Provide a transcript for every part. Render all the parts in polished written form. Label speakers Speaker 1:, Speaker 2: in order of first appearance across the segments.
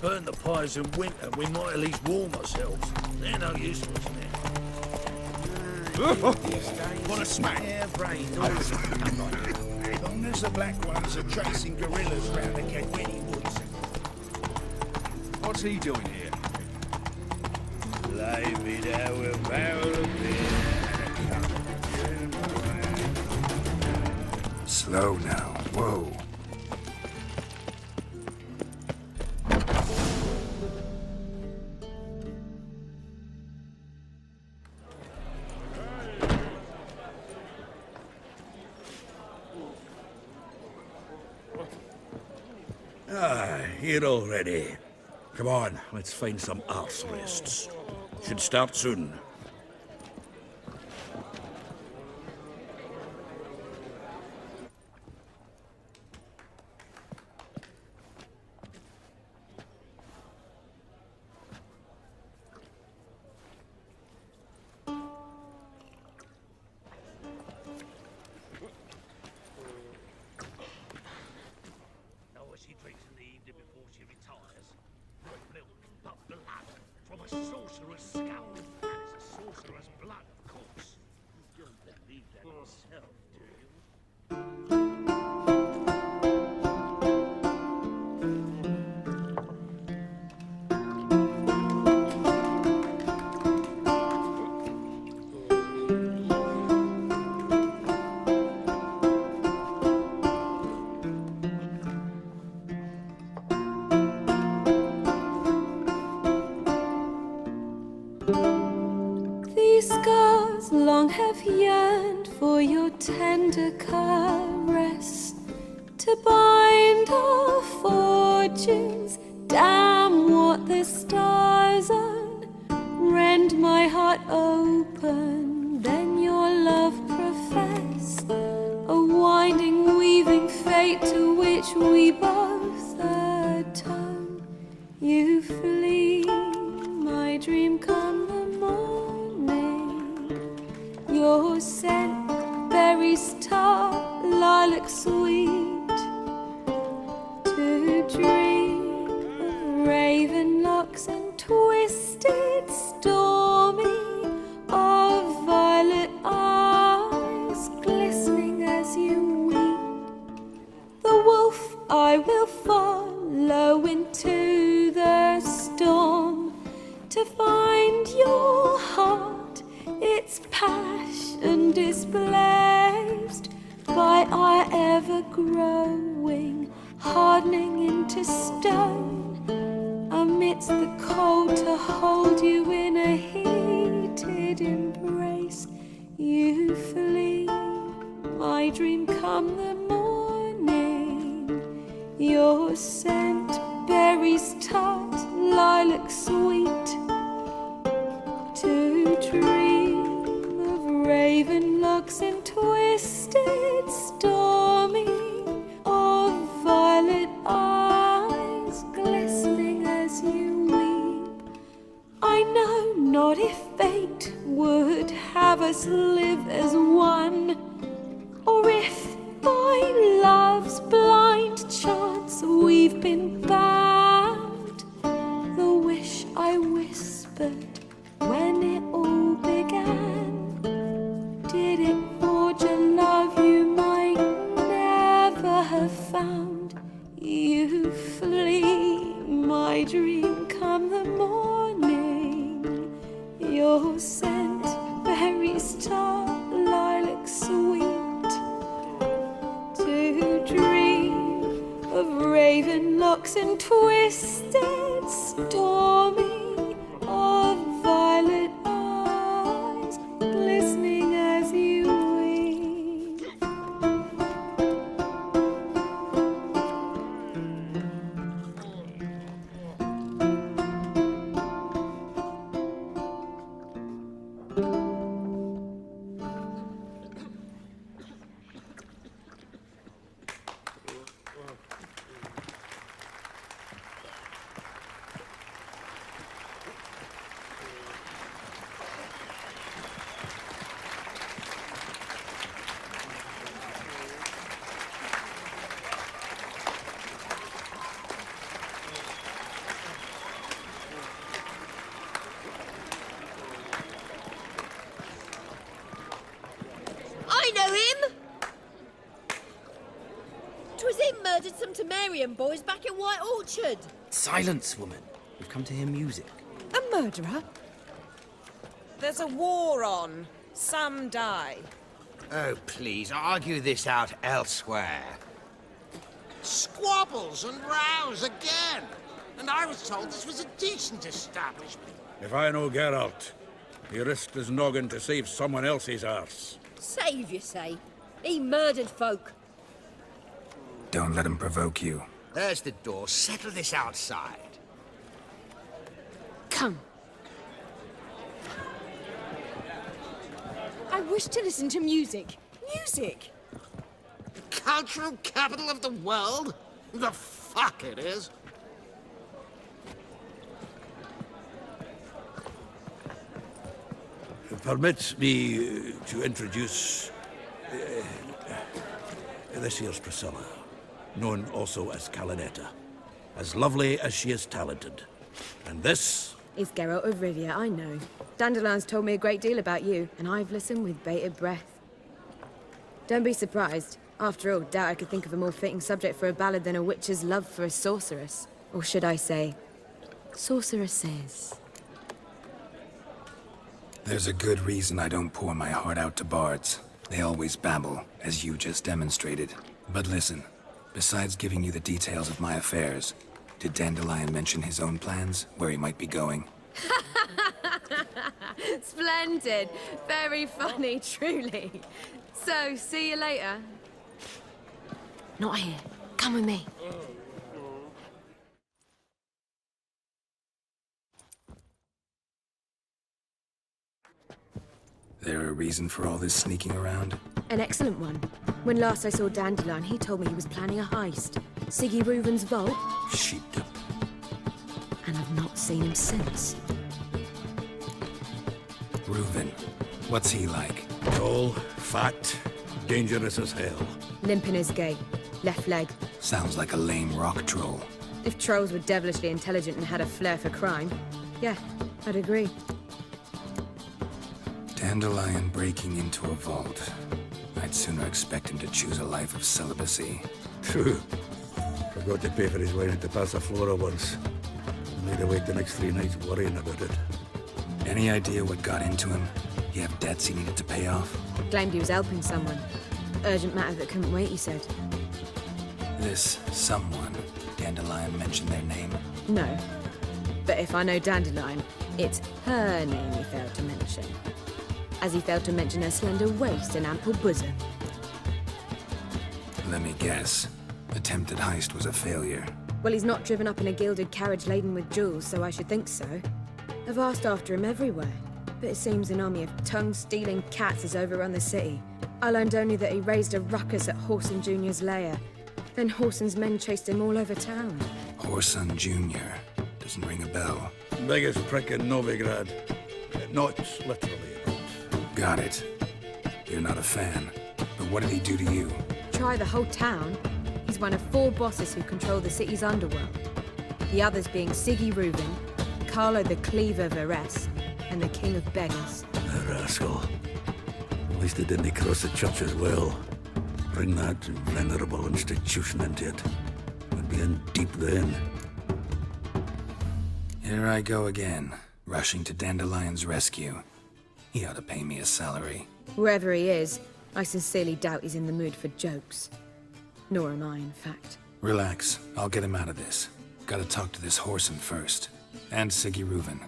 Speaker 1: burn the pyres in winter, we might at least warm ourselves. They're no use to us now.
Speaker 2: What a smack!
Speaker 1: Yeah, brain.
Speaker 2: As long as the black ones are chasing gorillas round the Kedwini woods.
Speaker 3: What's he doing here?
Speaker 1: Lay me down with a barrel of beer and a cup.
Speaker 2: Slow now. Whoa.
Speaker 1: Here already. Come on, let's find some arse rests. Should start soon.
Speaker 4: She drinks in the evening before she retires. Not milk, but blood from a sorcerer's skull. And it's a sorcerer's blood, of course. You don't believe that yourself, do you?
Speaker 5: These scars long have yearned for your tender caress, to bind our fortunes. Damn what the stars own. Rend my heart open, then your love profess, a winding, weaving fate to which we both atone. You flee, my dream come the morning. Your scent, berries tart, lilac sweet. To dream of raven locks and twisted, stormy, of violet eyes glistening as you weep. The wolf I will follow into the storm, to find your heart, its passion displaced by our ever-growing, hardening into stone, amidst the cold to hold you in a heated embrace. You flee, my dream come the morning, your scent, berries tart, lilac sweet. To dream of raven locks and twisted, stormy, of violet eyes glistening as you weep. I know not if fate would have us live as one, or if by love's blind chance we've been bound. The wish I whispered when it all began, did it forge a love you might never have found? You flee, my dream come the morning, your scent, berries tart, lilac sweet. To dream of raven locks and twisted, stormy, of violet eyes glistening as you weep.
Speaker 6: Marion boys back at White Orchard.
Speaker 7: Silence, woman. We've come to hear music.
Speaker 5: A murderer?
Speaker 8: There's a war on. Some die.
Speaker 9: Oh, please, argue this out elsewhere. Squabbles and rows again! And I was told this was a decent establishment.
Speaker 1: If I know Geralt, he risked his noggin to save someone else's arse.
Speaker 6: Save, you say? He murdered folk.
Speaker 10: Don't let him provoke you.
Speaker 9: There's the door. Settle this outside.
Speaker 5: Come. I wish to listen to music.
Speaker 8: Music.
Speaker 9: Cultural capital of the world? The fuck it is.
Speaker 1: Permit me to introduce this here's Priscilla, known also as Calinetta. As lovely as she is talented. And this?
Speaker 5: It's Geralt of Rivia, I know. Dandelion's told me a great deal about you, and I've listened with bated breath. Don't be surprised. After all, doubt I could think of a more fitting subject for a ballad than a witch's love for a sorceress. Or should I say, sorceresses.
Speaker 10: There's a good reason I don't pour my heart out to bards. They always babble, as you just demonstrated. But listen, besides giving you the details of my affairs, did Dandelion mention his own plans, where he might be going?
Speaker 5: Splendid. Very funny, truly. So, see you later. Not here. Come with me.
Speaker 10: There a reason for all this sneaking around?
Speaker 5: An excellent one. When last I saw Dandelion, he told me he was planning a heist. Siggy Reuven's vault,
Speaker 1: Sheepdip.
Speaker 5: and I've not seen him since.
Speaker 10: Reuven. What's he like?
Speaker 1: Tall, fat, dangerous as hell.
Speaker 5: Limp in his gait. Left leg.
Speaker 10: Sounds like a lame rock troll.
Speaker 5: If trolls were devilishly intelligent and had a flair for crime, yeah, I'd agree.
Speaker 10: Dandelion breaking into a vault. I'd sooner expect him to choose a life of celibacy.
Speaker 1: True. Forgot to pay for his wine at the Passaflora once. Made awake the next 3 nights worrying about it.
Speaker 10: Any idea what got into him? He have debts he needed to pay off?
Speaker 5: Claimed he was helping someone. Urgent matter that couldn't wait, he said.
Speaker 10: This someone, Dandelion mentioned their name?
Speaker 5: No. But if I know Dandelion, it's her name he failed to mention. As he failed to mention her slender waist and ample bosom.
Speaker 10: Let me guess. Attempted heist was a failure.
Speaker 5: Well, he's not driven up in a gilded carriage laden with jewels, so I should think so. I've asked after him everywhere, but it seems an army of tongue-stealing cats has overrun the city. I learned only that he raised a ruckus at Whoreson Jr.'s lair. Then Whoreson's men chased him all over town.
Speaker 10: Whoreson Jr. Doesn't ring a bell.
Speaker 1: Biggest prick in Novigrad. Not literally.
Speaker 10: Got it. You're not a fan. But what did he do to you?
Speaker 5: Try the whole town. He's one of 4 bosses who control the city's underworld. The others being Siggy Reuven, Carlo the Cleaver Varese, and the King of Beggars.
Speaker 1: The rascal. At least they didn't cross the church as well. Bring that venerable institution into it. We'd be in deep then.
Speaker 10: Here I go again, rushing to Dandelion's rescue. He ought to pay me a salary.
Speaker 5: Wherever he is, I sincerely doubt he's in the mood for jokes. Nor am I, in fact.
Speaker 10: Relax, I'll get him out of this. Gotta talk to this Whoreson first. And Siggy Reuven.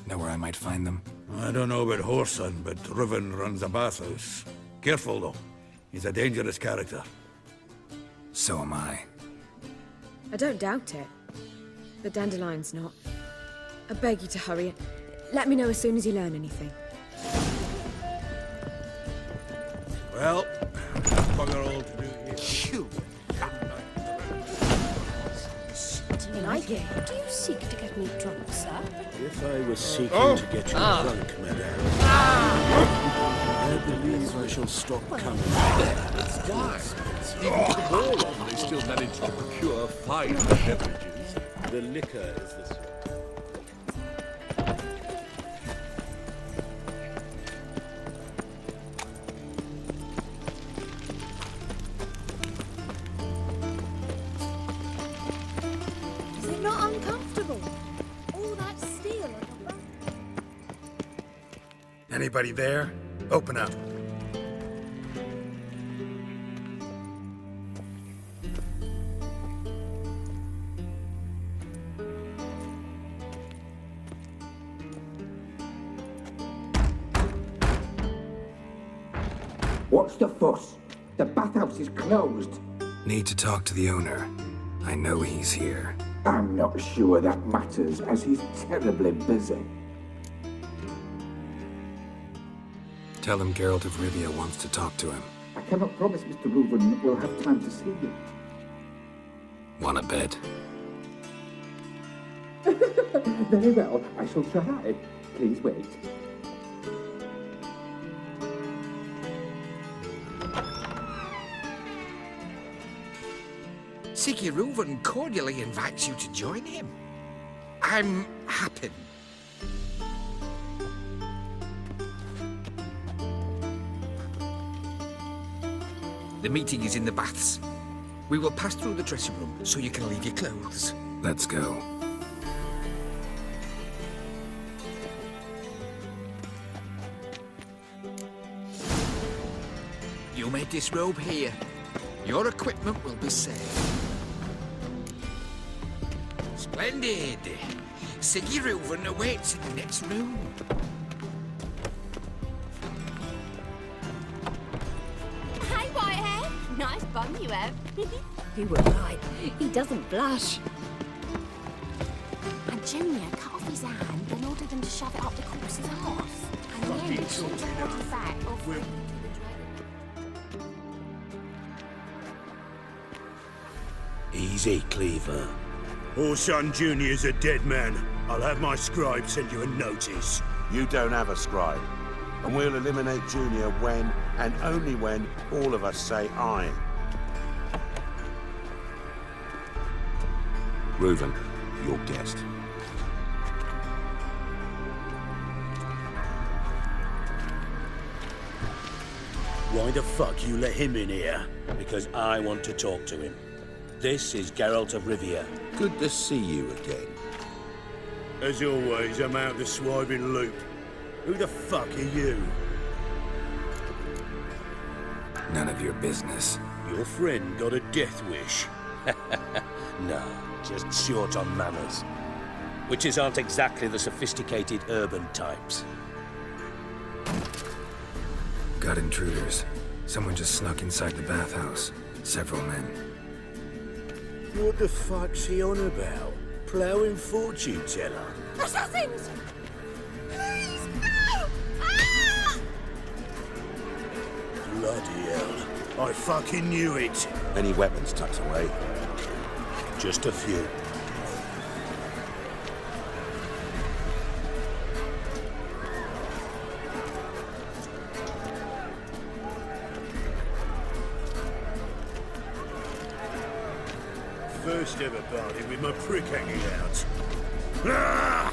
Speaker 10: Know where I might find them?
Speaker 1: I don't know about Whoreson, but Reuven runs a bathhouse. Careful, though. He's a dangerous character.
Speaker 10: So am I.
Speaker 5: I don't doubt it. But Dandelion's not. I beg you to hurry. Let me know as soon as you learn anything.
Speaker 1: Well, bugger all to do here.
Speaker 9: Shoo!
Speaker 6: Like it. Do you seek to get me drunk, sir?
Speaker 4: If I was seeking to get you drunk, madame, I believe I shall stop coming.
Speaker 3: It's dark. Even to the ballroom, they still manage to procure fine beverages.
Speaker 4: The liquor is the sort.
Speaker 10: Anybody there? Open up.
Speaker 11: What's the fuss? The bathhouse is closed.
Speaker 10: Need to talk to the owner. I know he's here.
Speaker 11: I'm not sure that matters, as he's terribly busy.
Speaker 10: Tell him Geralt of Rivia wants to talk to him.
Speaker 11: I cannot promise Mr. Reuven will have time to see you.
Speaker 10: Want a bed?
Speaker 11: Very well, I shall try. Please wait.
Speaker 9: Ciri Reuven cordially invites you to join him. I'm happy. The meeting is in the baths. We will pass through the dressing room so you can leave your clothes.
Speaker 10: Let's go.
Speaker 9: You may disrobe here. Your equipment will be safe. Splendid! Ciri Reuven awaits in the next room.
Speaker 6: Hi, Whitehead. Nice bum you have.
Speaker 5: Who would lie? He doesn't blush.
Speaker 6: And Junior cut off his hand and ordered him to shove it up the corpse's arse. And then he shot the body back off the...
Speaker 2: Easy, Cleaver. Orson Jr.'s a dead man. I'll have my scribe send you a notice.
Speaker 12: You don't have a scribe. And we'll eliminate Junior when, and only when, all of us say aye. Reuven, your guest.
Speaker 2: Why the fuck you let him in here? Because I want to talk to him. This is Geralt of Rivia.
Speaker 12: Good to see you again.
Speaker 2: As always, I'm out the swiving loop. Who the fuck are you?
Speaker 10: None of your business.
Speaker 2: Your friend got a death wish. No, just short on manners. Witches aren't exactly the sophisticated urban types.
Speaker 10: Got intruders. Someone just snuck inside the bathhouse. Several men.
Speaker 2: What the fuck's he on about? Ploughing fortune teller?
Speaker 6: Assassins! Please, no! Ah!
Speaker 2: Bloody hell. I fucking knew it.
Speaker 12: Any weapons tucked away?
Speaker 2: Just a few. First ever party with my prick hanging out. Ah!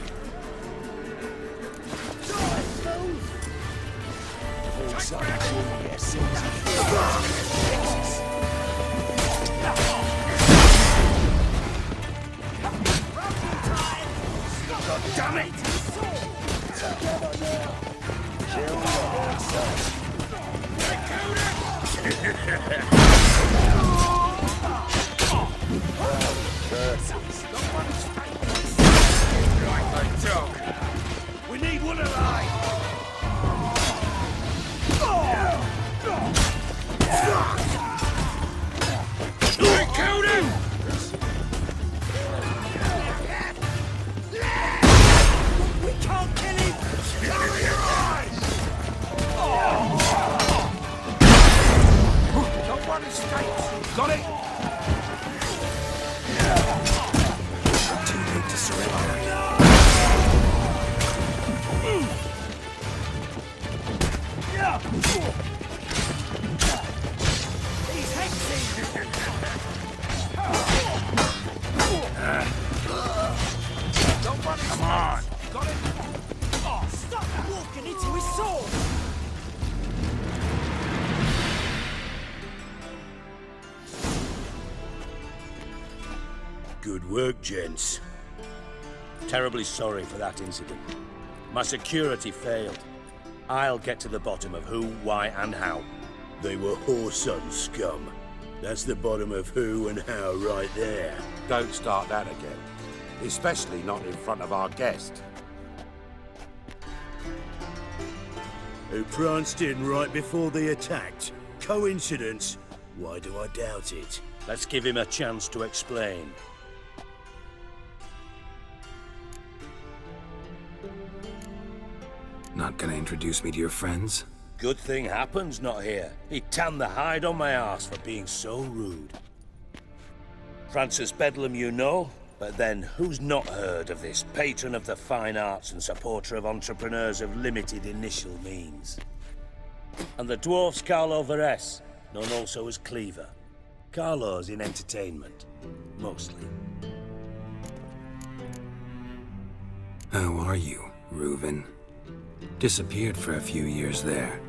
Speaker 2: God damn it! We need one alive! We killed him! We can't kill him! Cover your eyes! Don't run escapes! Got it?
Speaker 10: Too late to surrender.
Speaker 2: He's hexing!
Speaker 4: Don't run.
Speaker 2: Come on!
Speaker 4: Got it? Oh, stop walking into his sword!
Speaker 2: Good work, gents. Terribly sorry for that incident. My security failed. I'll get to the bottom of who, why, and how.
Speaker 13: They were whoreson scum. That's the bottom of who and how right there.
Speaker 12: Don't start that again. Especially not in front of our guest.
Speaker 13: Who pranced in right before they attacked. Coincidence? Why do I doubt it?
Speaker 2: Let's give him a chance to explain.
Speaker 10: Not gonna introduce me to your friends?
Speaker 2: Good thing Happen's not here. He tanned the hide on my arse for being so rude. Francis Bedlam you know, but then who's not heard of this patron of the fine arts and supporter of entrepreneurs of limited initial means? And the dwarf's Carlo Veres, known also as Cleaver. Carlo's in entertainment, mostly.
Speaker 10: How are you, Reuven? Disappeared for a few years there,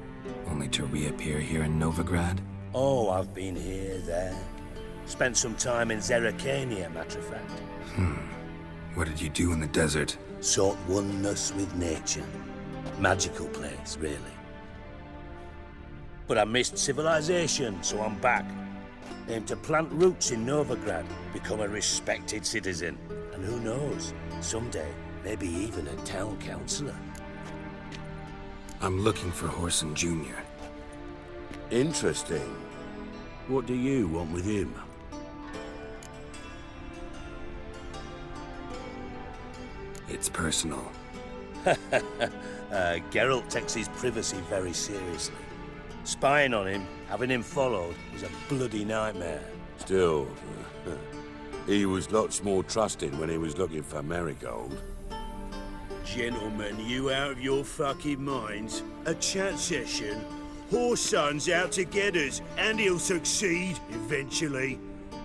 Speaker 10: only to reappear here in Novigrad?
Speaker 2: Oh, I've been here, there. Spent some time in Zerrikania, matter of fact.
Speaker 10: What did you do in the desert?
Speaker 2: Sought oneness with nature. Magical place, really. But I missed civilization, so I'm back. Aim to plant roots in Novigrad, become a respected citizen. And who knows, someday, maybe even a town councillor.
Speaker 10: I'm looking for Whoreson Jr.
Speaker 12: Interesting.
Speaker 13: What do you want with him?
Speaker 10: It's personal.
Speaker 2: Geralt takes his privacy very seriously. Spying on him, having him followed, is a bloody nightmare.
Speaker 12: Still, he was lots more trusting when he was looking for Marigold.
Speaker 13: Gentlemen, you out of your fucking minds? A chat session? Whoreson's out to get us, and he'll succeed, eventually.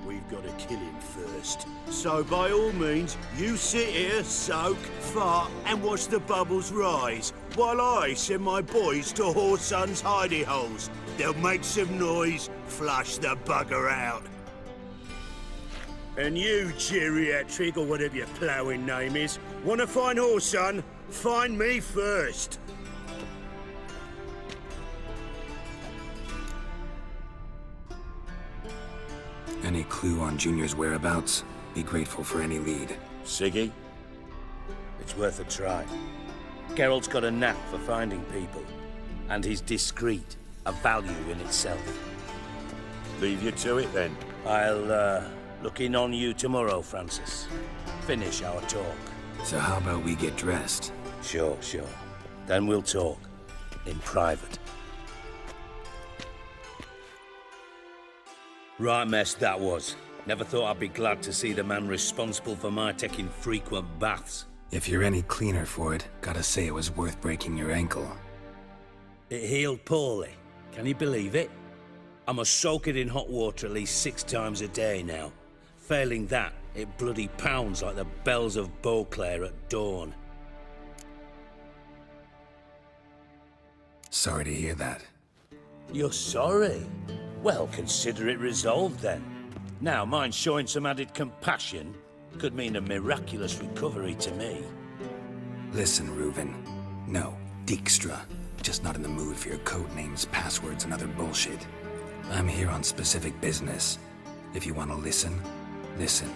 Speaker 13: We've got to kill him first. So by all means, you sit here, soak, fart, and watch the bubbles rise, while I send my boys to Whoreson's hidey holes. They'll make some noise, flush the bugger out. And you, geriatric, or whatever your ploughing name is, want to find Whoreson? Find me first.
Speaker 10: Any clue on Junior's whereabouts? Be grateful for any lead.
Speaker 12: Siggy?
Speaker 2: It's worth a try. Geralt's got a knack for finding people. And he's discreet, a value in itself.
Speaker 12: Leave you to it, then.
Speaker 2: I'll, look in on you tomorrow, Francis. Finish our talk.
Speaker 10: So how about we get dressed?
Speaker 2: Sure. Then we'll talk. In private. Right mess that was. Never thought I'd be glad to see the man responsible for my taking frequent baths.
Speaker 10: If you're any cleaner for it, gotta say it was worth breaking your ankle.
Speaker 2: It healed poorly. Can you believe it? I must soak it in hot water at least 6 times a day now. Failing that, it bloody pounds like the bells of Beauclair at dawn.
Speaker 10: Sorry to hear that.
Speaker 2: You're sorry? Well, consider it resolved then. Now, mind showing some added compassion could mean a miraculous recovery to me.
Speaker 10: Listen, Reuven. No, Dijkstra. Just not in the mood for your code names, passwords, and other bullshit. I'm here on specific business. If you want to listen, listen.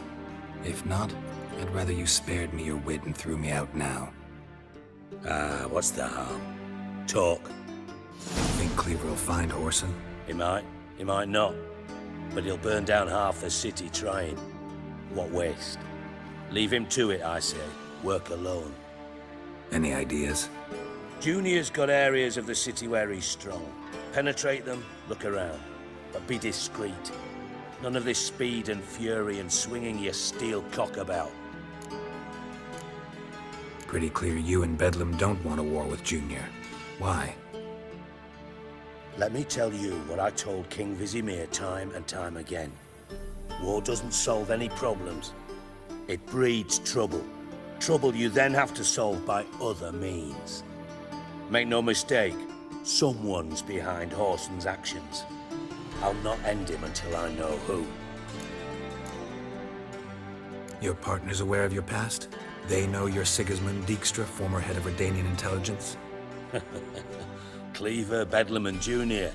Speaker 10: If not, I'd rather you spared me your wit and threw me out now.
Speaker 2: What's the harm? Talk.
Speaker 10: Think Cleaver will find Whoreson?
Speaker 2: He might not. But he'll burn down half the city trying. What waste? Leave him to it, I say. Work alone.
Speaker 10: Any ideas?
Speaker 2: Junior's got areas of the city where he's strong. Penetrate them, look around. But be discreet. None of this speed and fury and swinging your steel cock about.
Speaker 10: Pretty clear you and Bedlam don't want a war with Junior. Why?
Speaker 2: Let me tell you what I told King Vizimir time and time again. War doesn't solve any problems. It breeds trouble. Trouble you then have to solve by other means. Make no mistake, someone's behind Whoreson's actions. I'll not end him until I know who.
Speaker 10: Your partner's aware of your past? They know you're Sigismund Dijkstra, former head of Redanian intelligence?
Speaker 2: Cleaver, Bedlam and Junior.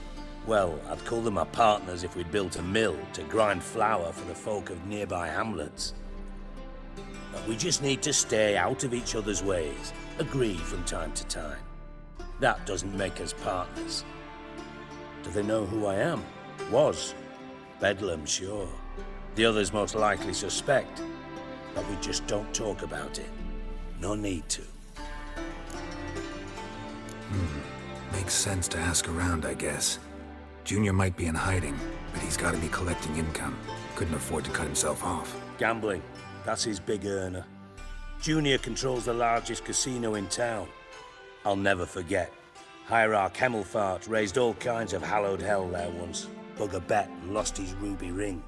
Speaker 2: Well, I'd call them my partners if we'd built a mill to grind flour for the folk of nearby hamlets. But we just need to stay out of each other's ways, agree from time to time. That doesn't make us partners. Do they know who I am? Was. Bedlam, sure. The others most likely suspect. But we just don't talk about it. No need to.
Speaker 10: Makes sense to ask around, I guess. Junior might be in hiding, but he's got to be collecting income. Couldn't afford to cut himself off.
Speaker 2: Gambling. That's his big earner. Junior controls the largest casino in town. I'll never forget. Hierarch Hemmelfart raised all kinds of hallowed hell there once. Bugger bet and lost his ruby ring.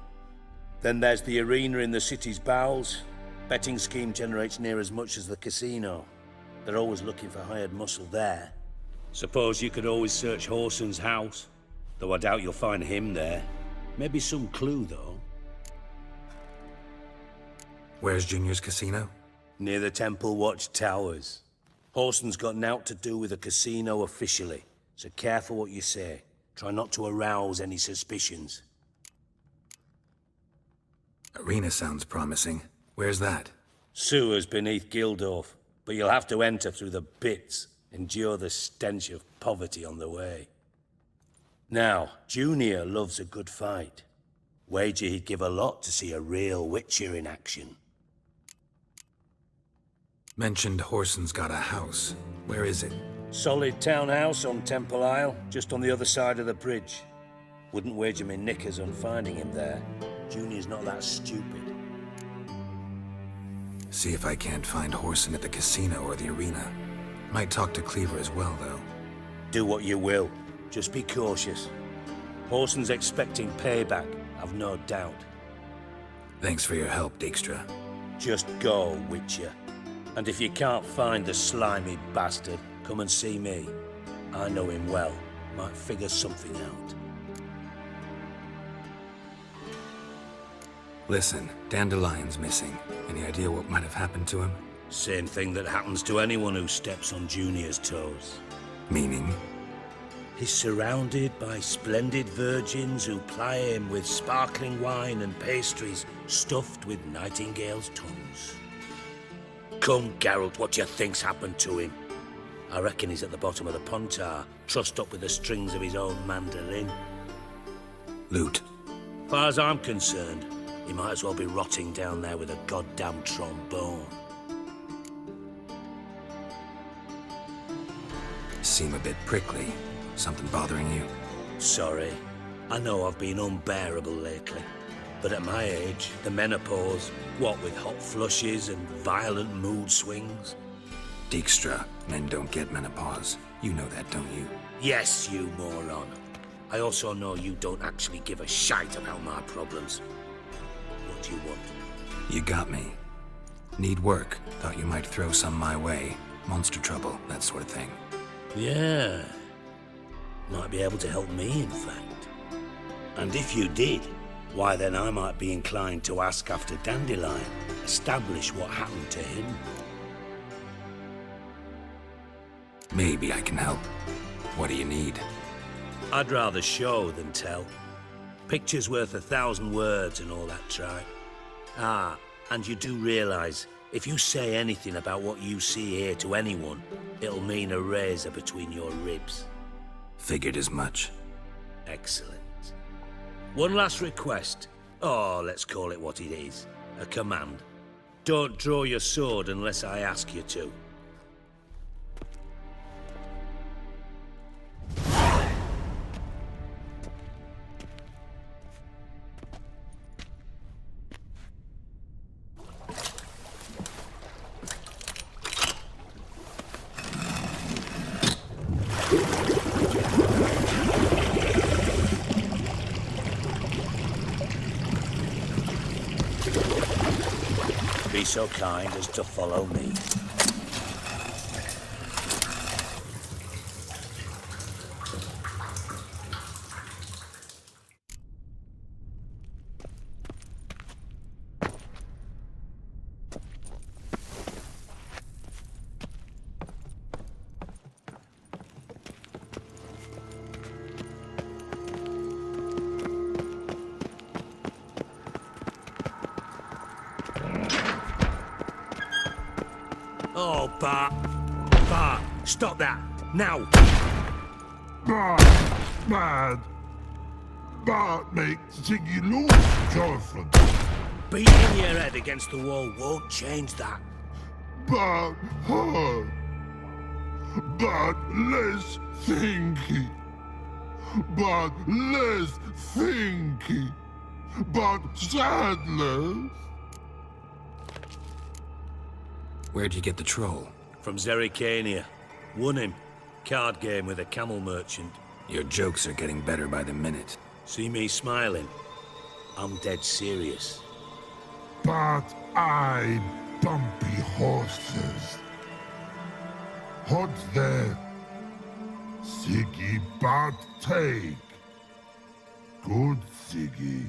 Speaker 2: Then there's the arena in the city's bowels. Betting scheme generates near as much as the casino. They're always looking for hired muscle there. Suppose you could always search Horson's house. Though I doubt you'll find him there. Maybe some clue, though.
Speaker 10: Where's Junior's casino?
Speaker 2: Near the Temple Watch Towers. Horson's got nought to do with the casino officially, so careful what you say. Try not to arouse any suspicions.
Speaker 10: Arena sounds promising. Where's that?
Speaker 2: Sewers beneath Gildorf, but you'll have to enter through the bits, endure the stench of poverty on the way. Now, Junior loves a good fight. Wager he'd give a lot to see a real Witcher in action.
Speaker 10: Mentioned Horson's got a house. Where is it?
Speaker 2: Solid townhouse on Temple Isle, just on the other side of the bridge. Wouldn't wager me knickers on finding him there. Junior's not that stupid.
Speaker 10: See if I can't find Horson at the casino or the arena. Might talk to Cleaver as well, though.
Speaker 2: Do what you will. Just be cautious. Horson's expecting payback, I've no doubt.
Speaker 10: Thanks for your help, Dijkstra.
Speaker 2: Just go, Witcher. And if you can't find the slimy bastard, come and see me. I know him well. Might figure something out.
Speaker 10: Listen, Dandelion's missing. Any idea what might have happened to him?
Speaker 2: Same thing that happens to anyone who steps on Junior's toes.
Speaker 10: Meaning?
Speaker 2: He's surrounded by splendid virgins who ply him with sparkling wine and pastries stuffed with nightingales' tongues. Come, Geralt, what do you think's happened to him? I reckon he's at the bottom of the Pontar, trussed up with the strings of his own mandolin.
Speaker 10: Loot.
Speaker 2: Far as I'm concerned, he might as well be rotting down there with a goddamn trombone.
Speaker 10: Seem a bit prickly. Something bothering you?
Speaker 2: Sorry. I know I've been unbearable lately. But at my age, the menopause, what with hot flushes and violent mood swings?
Speaker 10: Dijkstra, men don't get menopause. You know that, don't you?
Speaker 2: Yes, you moron. I also know you don't actually give a shite about my problems. What do you want?
Speaker 10: You got me. Need work. Thought you might throw some my way. Monster trouble, that sort of thing.
Speaker 2: Yeah. Might be able to help me, in fact. And if you did, why then I might be inclined to ask after Dandelion, establish what happened to him.
Speaker 10: Maybe I can help. What do you need?
Speaker 2: I'd rather show than tell. Picture's worth 1,000 words and all that tripe. Ah, and you do realize, if you say anything about what you see here to anyone, it'll mean a razor between your ribs.
Speaker 10: Figured as much.
Speaker 2: Excellent. One last request. Oh, let's call it what it is. A command. Don't draw your sword unless I ask you to. Be so kind as to follow me. Oh, Bart. Bart, stop that. Now.
Speaker 14: Bad. Bart makes Ziggy lose, Jonathan.
Speaker 2: Beating your head against the wall won't change that.
Speaker 14: Bart hurt. Bart less thinky. Bart less thinky. Bart sadless.
Speaker 10: Where'd you get the troll?
Speaker 2: From Zerrikania. Won him. Card game with a camel merchant.
Speaker 10: Your jokes are getting better by the minute.
Speaker 2: See me smiling? I'm dead serious.
Speaker 14: But I bumpy horses. Hot there. Siggy but take. Good Siggy.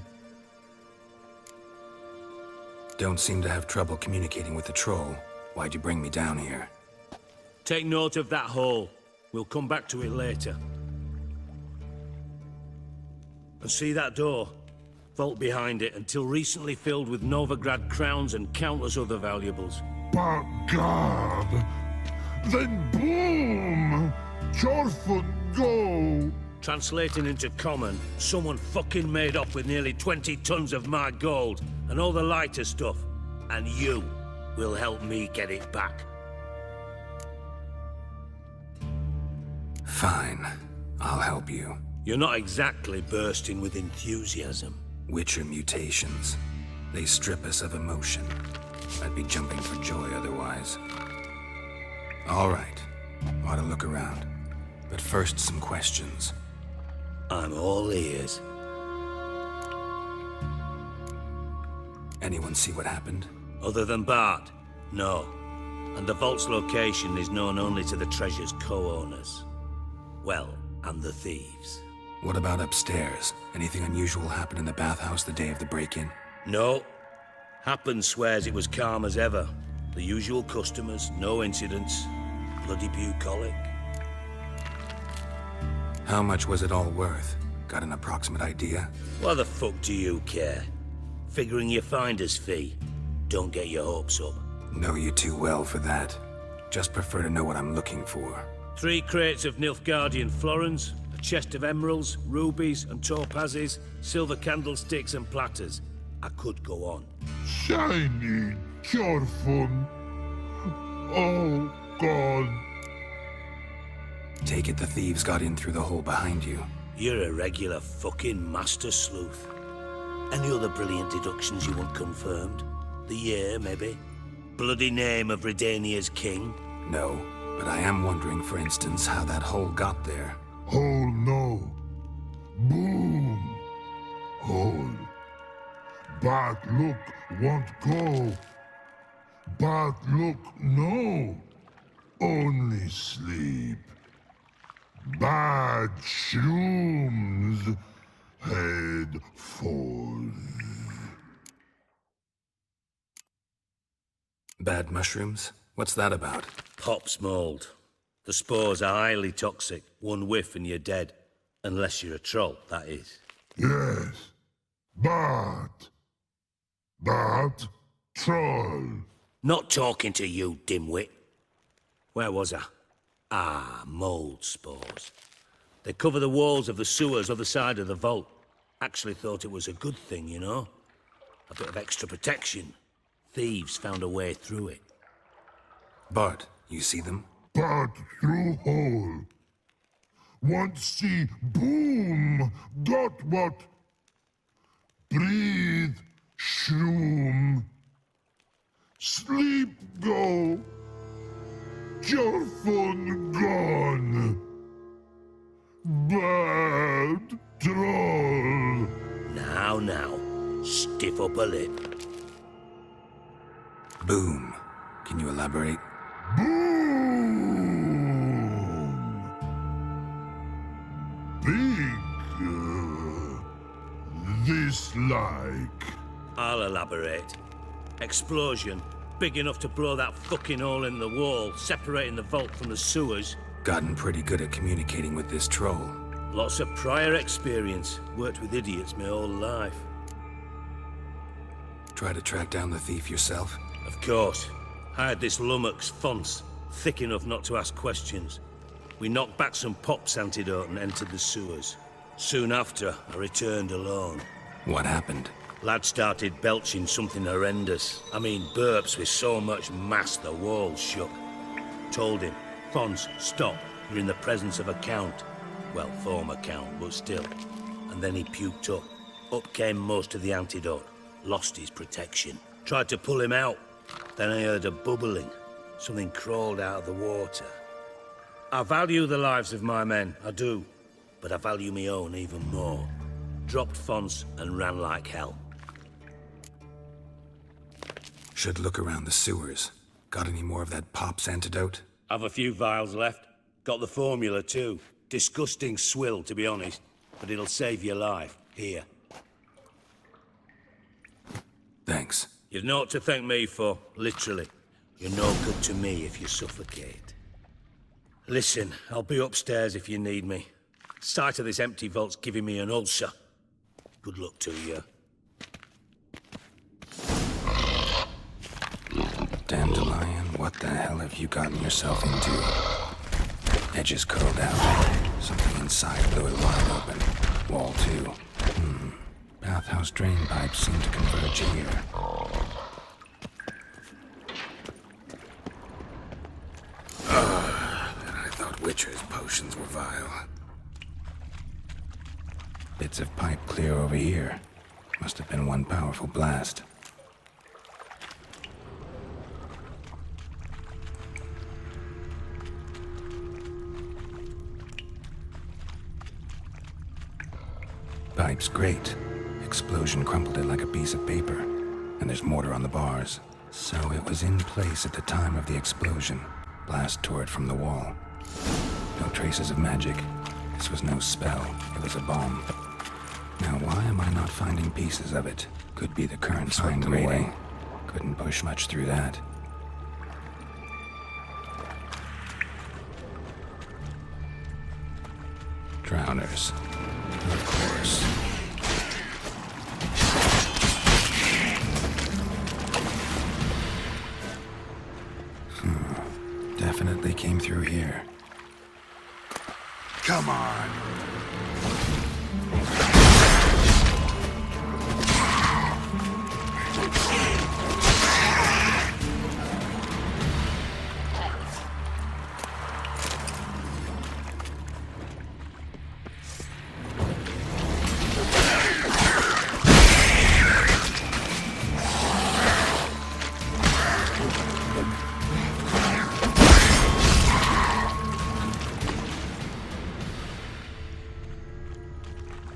Speaker 10: Don't seem to have trouble communicating with the troll. Why'd you bring me down here?
Speaker 2: Take note of that hole. We'll come back to it later. And see that door? Vault behind it, until recently filled with Novigrad crowns and countless other valuables.
Speaker 14: But God! Then boom! Chorfun go!
Speaker 2: Translating into common, someone fucking made off with nearly 20 tons of my gold, and all the lighter stuff. And you will help me get it back.
Speaker 10: Fine. I'll help you.
Speaker 2: You're not exactly bursting with enthusiasm.
Speaker 10: Witcher mutations. They strip us of emotion. I'd be jumping for joy otherwise. All right. Ought to look around. But first, some questions.
Speaker 2: I'm all ears.
Speaker 10: Anyone see what happened?
Speaker 2: Other than Bart? No. And the vault's location is known only to the treasure's co-owners. Well, and the thieves.
Speaker 10: What about upstairs? Anything unusual happen in the bathhouse the day of the break-in?
Speaker 2: No. Happen swears it was calm as ever. The usual customers, no incidents. Bloody bucolic.
Speaker 10: How much was it all worth? Got an approximate idea?
Speaker 2: Why the fuck do you care? Figuring your finder's fee. Don't get your hopes up.
Speaker 10: Know you too well for that. Just prefer to know what I'm looking for.
Speaker 2: 3 crates of Nilfgaardian florins, a chest of emeralds, rubies and topazes, silver candlesticks and platters. I could go on.
Speaker 14: Shiny Chorfun. Oh, God.
Speaker 10: Take it the thieves got in through the hole behind you.
Speaker 2: You're a regular fucking master sleuth. Any other brilliant deductions you want confirmed? The year, maybe? Bloody name of Redania's king?
Speaker 10: No, but I am wondering, for instance, how that hole got there.
Speaker 14: Hole no. Boom. Hole. But look won't go. But look no. Only sleep. Bad shrooms. Head falls.
Speaker 10: Bad mushrooms? What's that about?
Speaker 2: Pop's mold. The spores are highly toxic. One whiff and you're dead. Unless you're a troll, that is.
Speaker 14: Yes. But troll.
Speaker 2: Not talking to you, dimwit. Where was I? Ah, mold spores. They cover the walls of the sewers other side of the vault. Actually thought it was a good thing, you know? A bit of extra protection. Thieves found a way through it.
Speaker 10: Bart, you see them?
Speaker 14: But through hole. Want see boom. Got what? Breathe. Shroom. Sleep go. Chorfun gone. Bad troll.
Speaker 2: Now, stiff up a lip.
Speaker 10: Boom. Can you elaborate?
Speaker 14: Boom. Big. This like.
Speaker 2: I'll elaborate. Explosion. Big enough to blow that fucking hole in the wall, separating the vault from the sewers.
Speaker 10: Gotten pretty good at communicating with this troll.
Speaker 2: Lots of prior experience. Worked with idiots my whole life.
Speaker 10: Try to track down the thief yourself?
Speaker 2: Of course. I had this lummox, Fons, thick enough not to ask questions. We knocked back some Pop's antidote and entered the sewers. Soon after, I returned alone.
Speaker 10: What happened?
Speaker 2: Lad started belching something horrendous. I mean, burps with so much mass the walls shook. Told him, Fons, stop. You're in the presence of a count. Well, former count, but still. And then he puked up. Up came most of the antidote. Lost his protection. Tried to pull him out. Then I heard a bubbling. Something crawled out of the water. I value the lives of my men, I do. But I value my own even more. Dropped Fons and ran like hell.
Speaker 10: Should look around the sewers. Got any more of that Pop's antidote?
Speaker 2: I've a few vials left. Got the formula too. Disgusting swill, to be honest. But it'll save your life. Here.
Speaker 10: Thanks.
Speaker 2: You've naught to thank me for, literally. You're no good to me if you suffocate. Listen, I'll be upstairs if you need me. Sight of this empty vault's giving me an ulcer. Good luck to you.
Speaker 10: Dandelion, what the hell have you gotten yourself into? Edges curled out. Something inside blew it wide open. Wall too. Bathhouse drain pipes seem to converge here. I thought Witcher's potions were vile. Bits of pipe clear over here. Must have been one powerful blast. Pipe's great. Explosion crumpled it like a piece of paper. And there's mortar on the bars. So it was in place at the time of the explosion. Blast tore it from the wall. No traces of magic. This was no spell. It was a bomb. Now why am I not finding pieces of it? Could be the current swing grating. Couldn't push much through that. Drowners. Of course. Definitely came through here. Come on!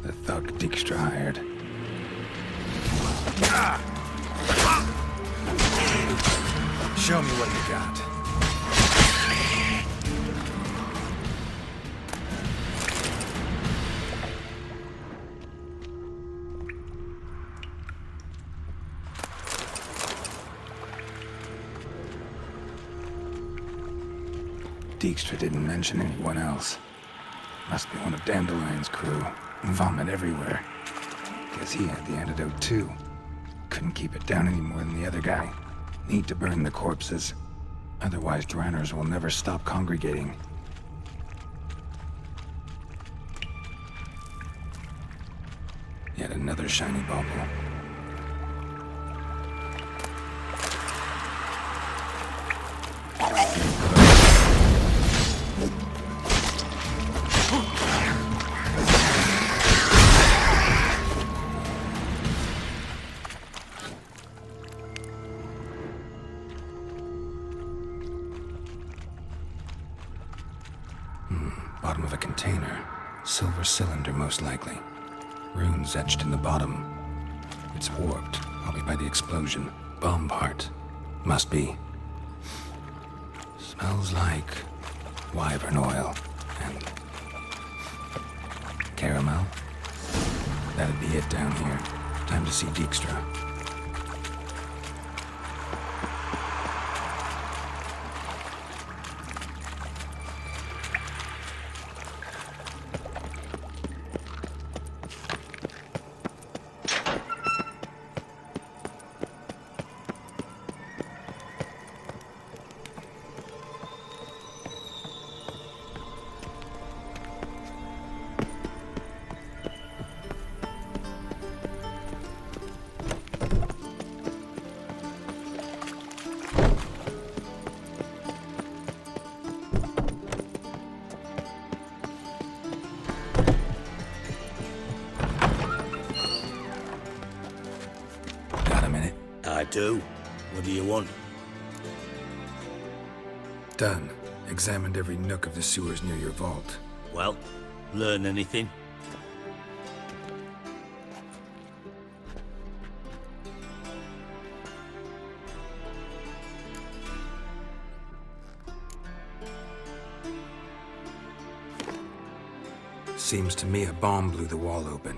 Speaker 10: The thug Dijkstra hired. Show me what you got. Dijkstra didn't mention anyone else. Must be one of Dandelion's crew. Vomit everywhere. Guess he had the antidote too. Couldn't keep it down any more than the other guy. Need to burn the corpses. Otherwise, drowners will never stop congregating. Yet another shiny bauble. Bottom of a container. Silver cylinder, most likely. Runes etched in the bottom. It's warped, probably by the explosion. Bomb part. Must be. Smells like wyvern oil and caramel. That'd be it down here. Time to see Dijkstra.
Speaker 2: do. What do you want?
Speaker 10: Done. Examined every nook of the sewers near your vault.
Speaker 2: Well, learn anything?
Speaker 10: Seems to me a bomb blew the wall open.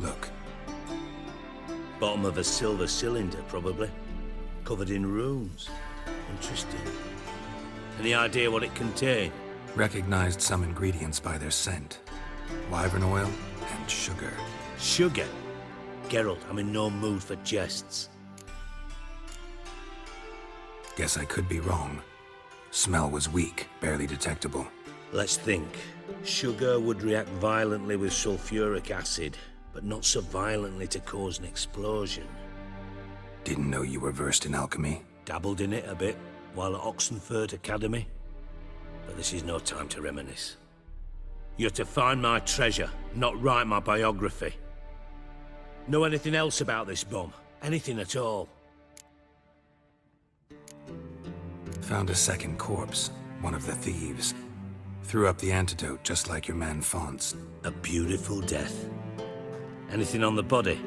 Speaker 10: Look.
Speaker 2: Bottom of a silver cylinder, probably. Covered in runes. Interesting. Any idea what it contained?
Speaker 10: Recognized some ingredients by their scent. Wyvern oil and sugar.
Speaker 2: Sugar? Geralt, I'm in no mood for jests.
Speaker 10: Guess I could be wrong. Smell was weak, barely detectable.
Speaker 2: Let's think. Sugar would react violently with sulfuric acid, but not so violently to cause an explosion.
Speaker 10: Didn't know you were versed in alchemy.
Speaker 2: Dabbled in it a bit, while at Oxenford Academy. But this is no time to reminisce. You're to find my treasure, not write my biography. Know anything else about this bomb? Anything at all?
Speaker 10: Found a second corpse, one of the thieves. Threw up the antidote just like your man Fonz.
Speaker 2: A beautiful death. Anything on the body?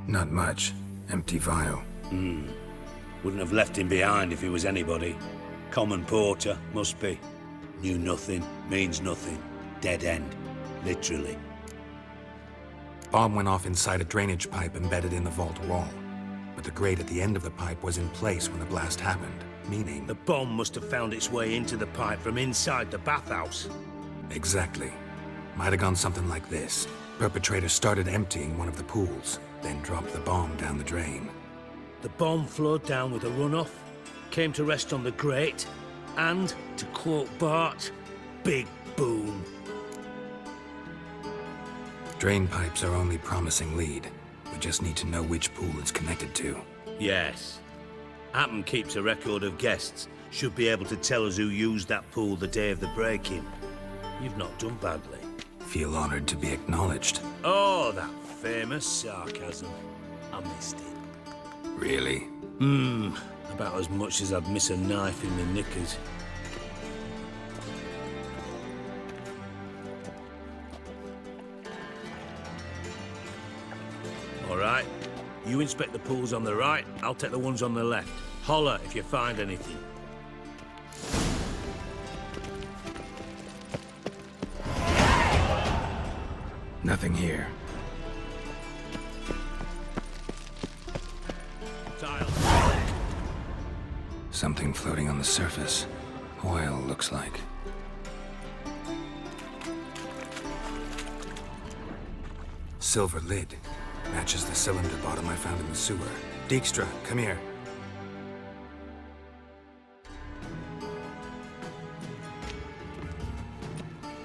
Speaker 10: Not much. Empty vial.
Speaker 2: Wouldn't have left him behind if he was anybody. Common porter, must be. Knew nothing, means nothing. Dead end. Literally.
Speaker 10: Bomb went off inside a drainage pipe embedded in the vault wall. But the grate at the end of the pipe was in place when the blast happened, meaning...
Speaker 2: The bomb must have found its way into the pipe from inside the bathhouse.
Speaker 10: Exactly. Might have gone something like this. Perpetrator started emptying one of the pools, then dropped the bomb down the drain.
Speaker 2: The bomb flowed down with a runoff, came to rest on the grate, and, to quote Bart, big boom.
Speaker 10: Drain pipes are only promising lead. We just need to know which pool it's connected to.
Speaker 2: Yes. Appen keeps a record of guests. Should be able to tell us who used that pool the day of the break-in. You've not done badly.
Speaker 10: Feel honored to be acknowledged.
Speaker 2: Oh, that famous sarcasm. I missed it.
Speaker 10: Really?
Speaker 2: About as much as I'd miss a knife in my knickers. All right. You inspect the pools on the right, I'll take the ones on the left. Holler if you find anything.
Speaker 10: Nothing here.
Speaker 2: Tiles.
Speaker 10: Something floating on the surface. Oil, looks like. Silver lid. Matches the cylinder bottom I found in the sewer. Dijkstra, come here.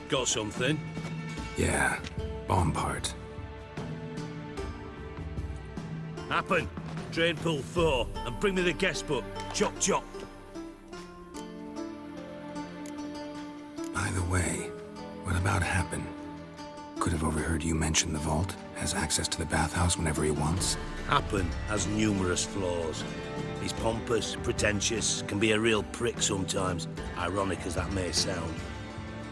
Speaker 2: Got something?
Speaker 10: Yeah, bomb part.
Speaker 2: Happen. Drain pool 4, and bring me the guest book. Chop chop.
Speaker 10: By the way, what about Happen? Could have overheard you mention the vault. Has access to the bathhouse whenever he wants.
Speaker 2: Happen has numerous flaws. He's pompous, pretentious, can be a real prick sometimes, ironic as that may sound.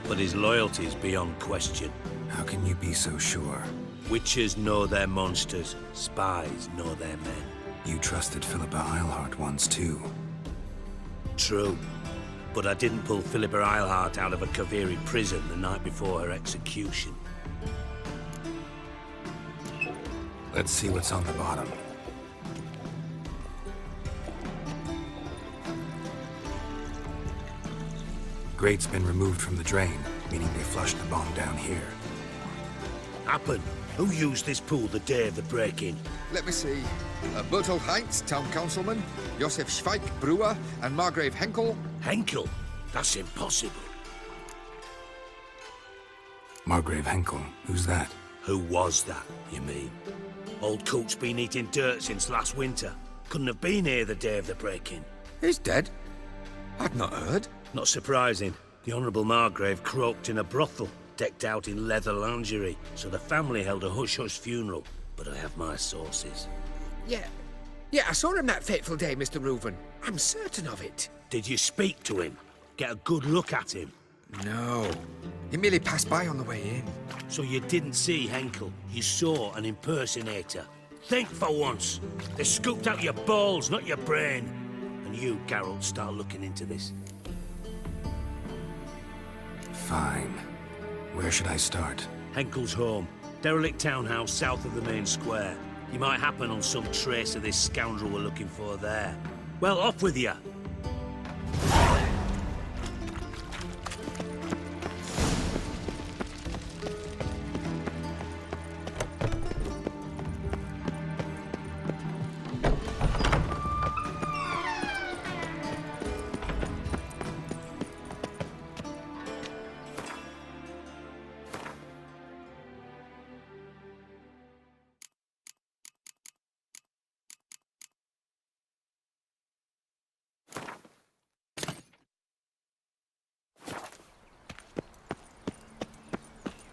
Speaker 2: But his loyalty is beyond question.
Speaker 10: How can you be so sure?
Speaker 2: Witches know their monsters, spies know their men.
Speaker 10: You trusted Philippa Eilhart once too.
Speaker 2: True. But I didn't pull Philippa Eilhart out of a Kaviri prison the night before her execution.
Speaker 10: Let's see what's on the bottom. Grate's been removed from the drain, meaning they flushed the bomb down here.
Speaker 2: Happen. Who used this pool the day of the break-in?
Speaker 15: Let me see. Bertolt Heinz, town councilman, Josef Schweik, brewer, and Margrave Henkel.
Speaker 2: Henkel? That's impossible.
Speaker 10: Margrave Henkel? Who's that?
Speaker 2: Who was that, you mean? Old coot's been eating dirt since last winter. Couldn't have been here the day of the break-in.
Speaker 15: He's dead? I'd not heard.
Speaker 2: Not surprising. The Honourable Margrave croaked in a brothel, decked out in leather lingerie, so the family held a hush-hush funeral. But I have my sources.
Speaker 15: Yeah.
Speaker 9: Yeah, I saw him that fateful day, Mr. Reuven. I'm certain of it.
Speaker 13: Did you speak to him? Get a good look at him?
Speaker 9: No. He merely passed by on the way in.
Speaker 13: So you didn't see Henkel. You saw an impersonator. Think for once. They scooped out your balls, not your brain. And you, Geralt, start looking into this.
Speaker 10: Fine. Where should I start?
Speaker 13: Henkel's home. Derelict townhouse south of the main square. You might happen on some trace of this scoundrel we're looking for there. Well, off with you.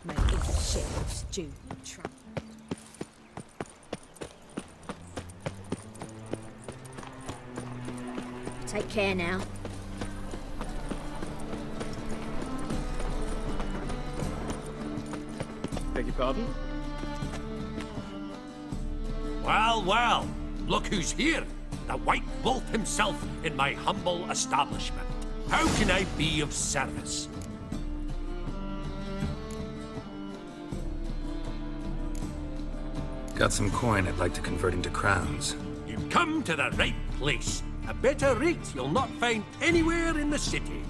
Speaker 5: Mate, it's a shit stew trap. Take care now.
Speaker 16: Beg your pardon?
Speaker 4: Well, well, look who's here. The White Wolf himself in my humble establishment. How can I be of service?
Speaker 10: Got some coin I'd like to convert into crowns.
Speaker 4: You've come to the right place. A better rate you'll not find anywhere in the city.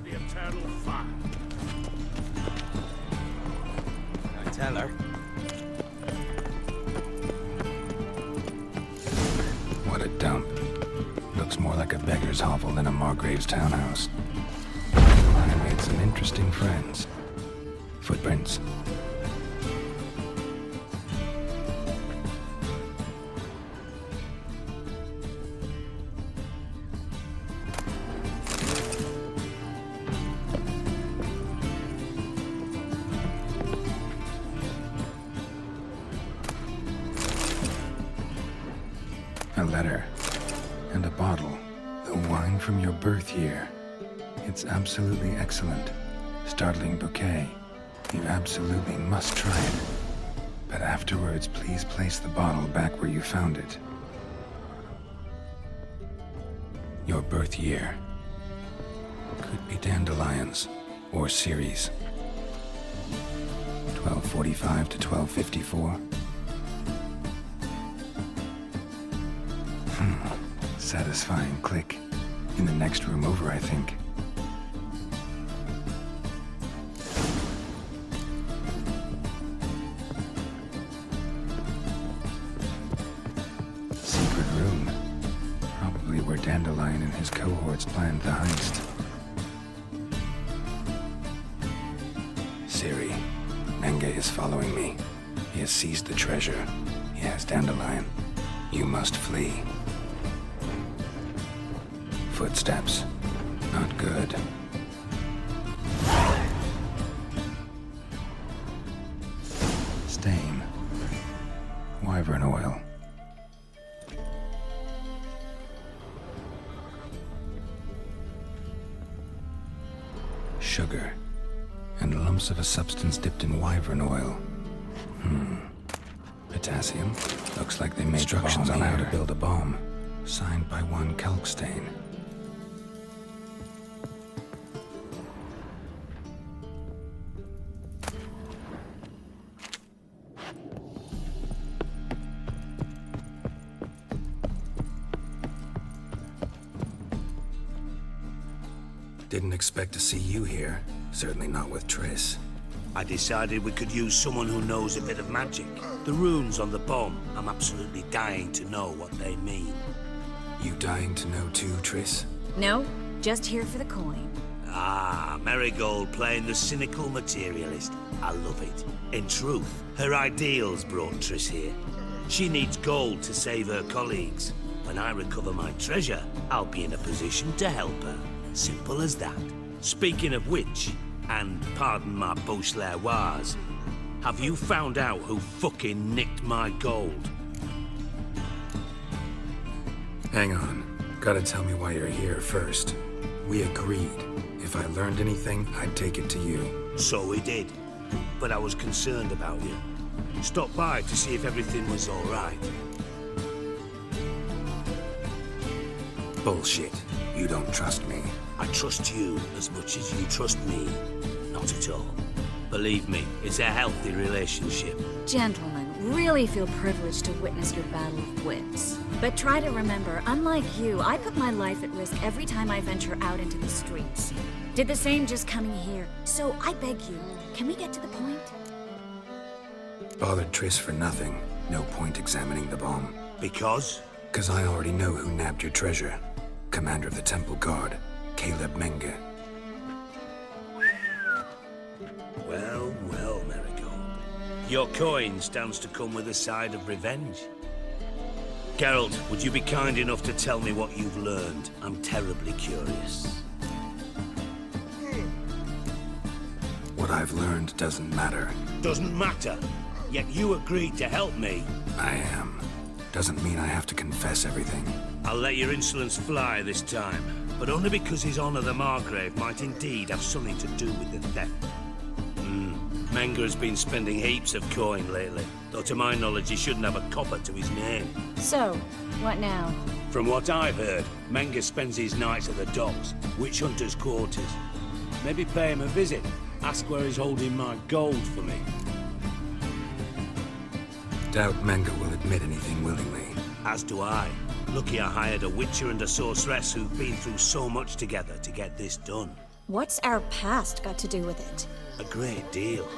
Speaker 13: The eternal fire.
Speaker 7: I tell her.
Speaker 10: What a dump. Looks more like a beggar's hovel than a Margrave's townhouse. I made some interesting friends. Footprints. A letter. And a bottle. The wine from your birth year. It's absolutely excellent. Startling bouquet. You absolutely must try it. But afterwards, please place the bottle back where you found it. Your birth year. Could be dandelions. Or Ciri's. 1245 to 1254. Satisfying click. In the next room over, I think. Secret room. Probably where Dandelion and his cohorts planned the heist. Ciri. Menge is following me. He has seized the treasure. He has Dandelion. You must flee. Footsteps. Not good. Stain. Wyvern oil. Sugar. And lumps of a substance dipped in wyvern oil. Potassium. Looks like they made instructions on how to build a bomb. Signed by one Kalkstain. Didn't expect to see you here. Certainly not with Triss.
Speaker 13: I decided we could use someone who knows a bit of magic. The runes on the bomb, I'm absolutely dying to know what they mean.
Speaker 10: You dying to know too, Triss?
Speaker 6: No, just here for the coin.
Speaker 13: Ah, Marigold playing the cynical materialist. I love it. In truth, her ideals brought Triss here. She needs gold to save her colleagues. When I recover my treasure, I'll be in a position to help her. Simple as that. Speaking of which, and pardon my Beauclervoise, have you found out who fucking nicked my gold?
Speaker 10: Hang on. Gotta tell me why you're here first. We agreed. If I learned anything, I'd take it to you.
Speaker 13: So we did. But I was concerned about you. Stopped by to see if everything was all right.
Speaker 10: Bullshit. You don't trust me.
Speaker 13: I trust you as much as you trust me. Not at all. Believe me, it's a healthy relationship.
Speaker 16: Gentlemen, really feel privileged to witness your battle of wits. But try to remember, unlike you, I put my life at risk every time I venture out into the streets. Did the same just coming here. So I beg you, can we get to the point?
Speaker 10: Bothered Triss for nothing. No point examining the bomb.
Speaker 13: Because?
Speaker 10: 'Cause I already know who nabbed your treasure. Commander of the Temple Guard, Caleb Menge.
Speaker 13: Well, well, Marigold. Your coin stands to come with a side of revenge. Geralt, would you be kind enough to tell me what you've learned? I'm terribly curious.
Speaker 10: What I've learned doesn't matter.
Speaker 13: Doesn't matter? Yet you agreed to help me.
Speaker 10: I am. Doesn't mean I have to confess everything.
Speaker 13: I'll let your insolence fly this time, but only because His Honor the Margrave might indeed have something to do with the theft. Menge has been spending heaps of coin lately, though to my knowledge he shouldn't have a copper to his name.
Speaker 16: So, what now?
Speaker 13: From what I've heard, Menge spends his nights at the docks, witch hunters' quarters. Maybe pay him a visit, ask where he's holding my gold for me.
Speaker 10: Doubt Menge will admit anything willingly.
Speaker 13: As do I. Lucky I hired a witcher and a sorceress who've been through so much together to get this done.
Speaker 16: What's our past got to do with it?
Speaker 13: A great deal.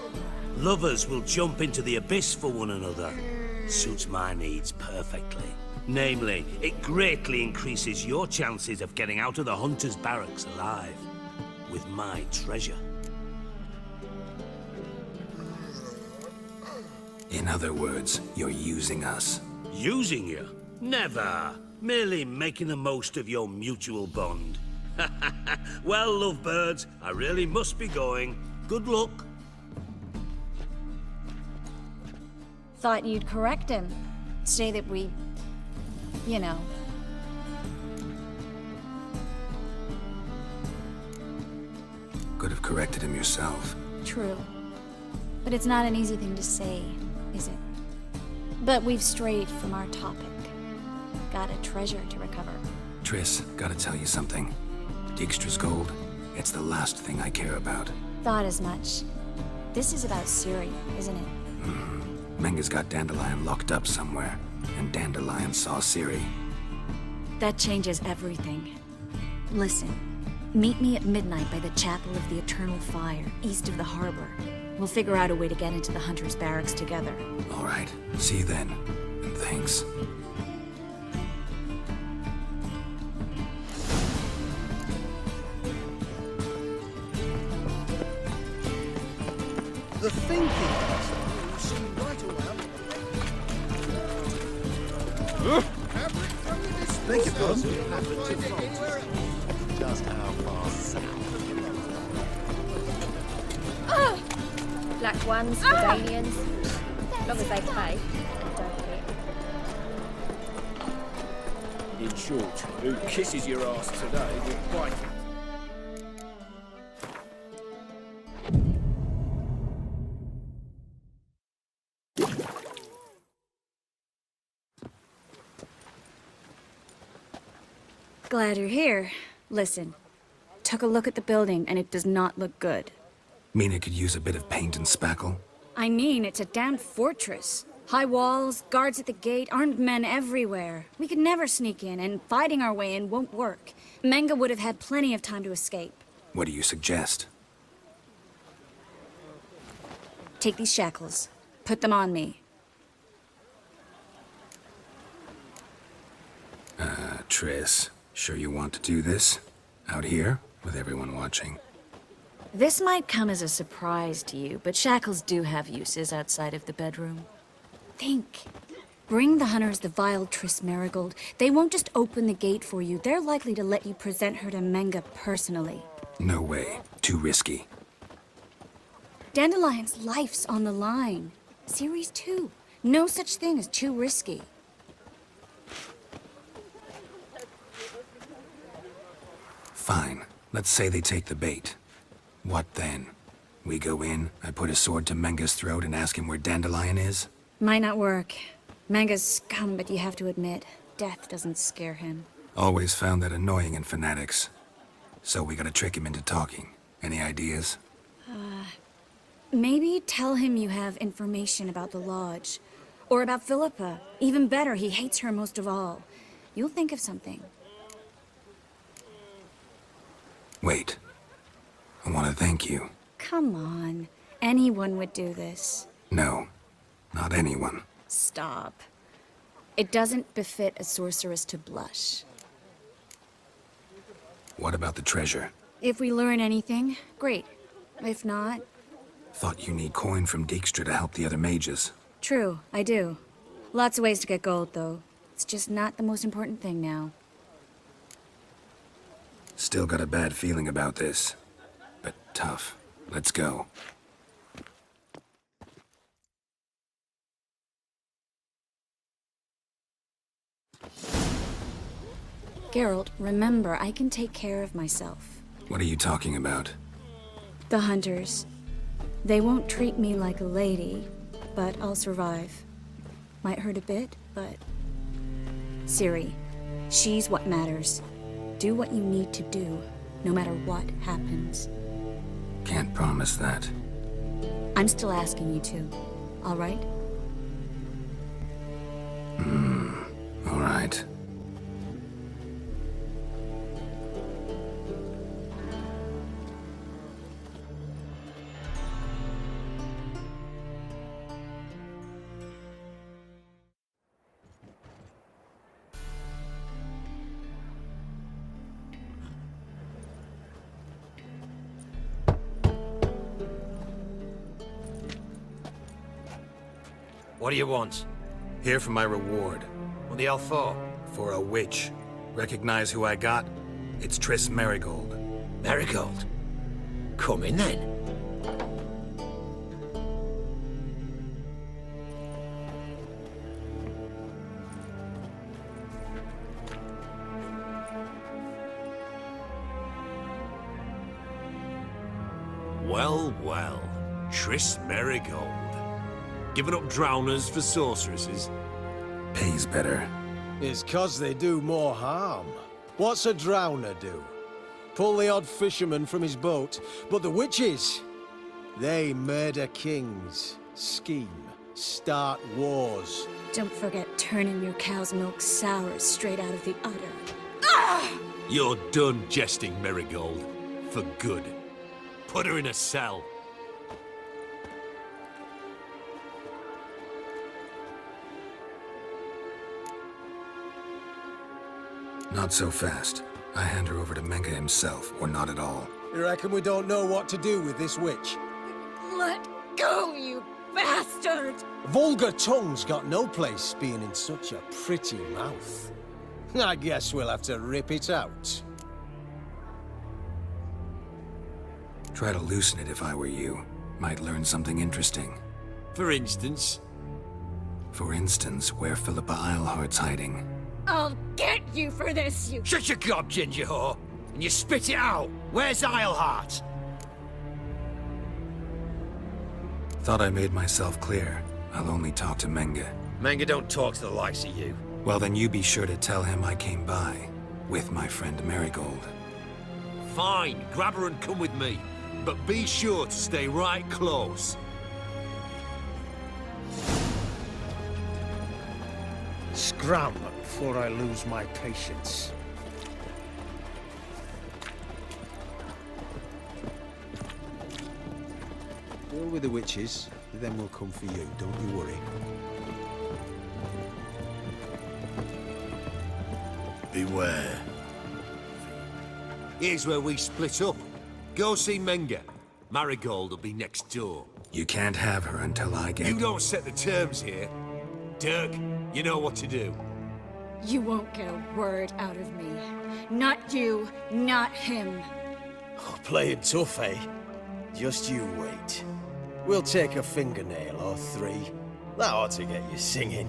Speaker 13: Lovers will jump into the abyss for one another. Suits my needs perfectly. Namely, it greatly increases your chances of getting out of the hunter's barracks alive. With my treasure.
Speaker 10: In other words, you're using us.
Speaker 13: Using you? Never. Merely making the most of your mutual bond. Well, lovebirds, I really must be going. Good luck.
Speaker 16: Thought you'd correct him. Say that we... you know.
Speaker 10: Could have corrected him yourself.
Speaker 16: True. But it's not an easy thing to say, is it? But we've strayed from our topic. Got a treasure to recover.
Speaker 10: Triss, gotta tell you something. Dijkstra's gold, it's the last thing I care about.
Speaker 16: Thought as much. This is about Ciri, isn't it?
Speaker 10: Menge's got Dandelion locked up somewhere, and Dandelion saw Ciri.
Speaker 16: That changes everything. Listen, meet me at midnight by the Chapel of the Eternal Fire, east of the harbor. We'll figure out a way to get into the Hunter's Barracks together.
Speaker 10: All right, see you then, and thanks.
Speaker 17: The thinking will seem right around.
Speaker 4: Beg your pardon? Just how far south?
Speaker 18: Black ones, Redanians. As long as they pay.
Speaker 3: In short, who kisses your ass today will bite it.
Speaker 16: Glad you're here. Listen, took a look at the building and it does not look good.
Speaker 10: Mean it could use a bit of paint and spackle?
Speaker 16: I mean, it's a damned fortress. High walls, guards at the gate, armed men everywhere. We could never sneak in, and fighting our way in won't work. Menge would have had plenty of time to escape.
Speaker 10: What do you suggest?
Speaker 16: Take these shackles. Put them on me.
Speaker 10: Triss, sure you want to do this? Out here, with everyone watching?
Speaker 16: This might come as a surprise to you, but shackles do have uses outside of the bedroom. Think. Bring the hunters the vile Triss Marigold. They won't just open the gate for you. They're likely to let you present her to Menge personally.
Speaker 10: No way. Too risky.
Speaker 16: Dandelion's life's on the line. Ciri's too. No such thing as too risky.
Speaker 10: Fine. Let's say they take the bait. What then? We go in, I put a sword to Menga's throat and ask him where Dandelion is?
Speaker 16: Might not work. Manga's scum, but you have to admit, death doesn't scare him.
Speaker 10: Always found that annoying in fanatics. So we gotta trick him into talking. Any ideas?
Speaker 16: Maybe tell him you have information about the Lodge. Or about Philippa. Even better, he hates her most of all. You'll think of something.
Speaker 10: Wait. I want to thank you.
Speaker 16: Come on. Anyone would do this.
Speaker 10: No. Not anyone.
Speaker 16: Stop. It doesn't befit a sorceress to blush.
Speaker 10: What about the treasure?
Speaker 16: If we learn anything, great. If not...
Speaker 10: Thought you need coin from Dijkstra to help the other mages.
Speaker 16: True, I do. Lots of ways to get gold, though. It's just not the most important thing now.
Speaker 10: Still got a bad feeling about this. But tough. Let's go.
Speaker 16: Geralt, remember, I can take care of myself.
Speaker 10: What are you talking about?
Speaker 16: The hunters. They won't treat me like a lady, but I'll survive. Might hurt a bit, but... Ciri, she's what matters. Do what you need to do, no matter what happens.
Speaker 10: Can't promise that.
Speaker 16: I'm still asking you to, all right?
Speaker 10: All right.
Speaker 7: What do you want?
Speaker 10: Here for my reward.
Speaker 7: What the hell for?
Speaker 10: For a witch. Recognize who I got? It's Triss Merigold.
Speaker 7: Merigold? Come in then.
Speaker 13: Well, well. Triss Merigold. Giving up drowners for sorceresses?
Speaker 10: Pays better.
Speaker 19: It's 'cause they do more harm. What's a drowner do? Pull the odd fisherman from his boat. But the witches, they murder kings, scheme, start wars.
Speaker 16: Don't forget turning your cow's milk sour straight out of the udder.
Speaker 13: You're done jesting, Merigold. For good. Put her in a cell.
Speaker 10: Not so fast. I hand her over to Menga himself, or not at all.
Speaker 19: You reckon we don't know what to do with this witch?
Speaker 16: Let go, you bastard!
Speaker 19: Vulgar tongue's got no place being in such a pretty mouth. I guess we'll have to rip it out.
Speaker 10: Try to loosen it if I were you. Might learn something interesting.
Speaker 13: For instance?
Speaker 10: For instance, where Philippa Eilhart's hiding.
Speaker 16: I'll get you for this, you...
Speaker 7: Shut your gob, ginger whore! And you spit it out! Where's Eilhart?
Speaker 10: Thought I made myself clear. I'll only talk to Menga.
Speaker 7: Menga don't talk to the likes of you.
Speaker 10: Well, then you be sure to tell him I came by. With my friend Merigold.
Speaker 13: Fine, grab her and come with me. But be sure to stay right close.
Speaker 19: Scram before I lose my patience. Deal with the witches, then we'll come for you, don't you worry.
Speaker 13: Beware. Here's where we split up. Go see Menga. Marigold will be next door.
Speaker 10: You can't have her until I get...
Speaker 13: You don't set the terms here. Dirk, you know what to do.
Speaker 16: You won't get a word out of me. Not you, not him.
Speaker 19: Oh, playing tough, eh? Just you wait. We'll take a fingernail or three. That ought to get you singing.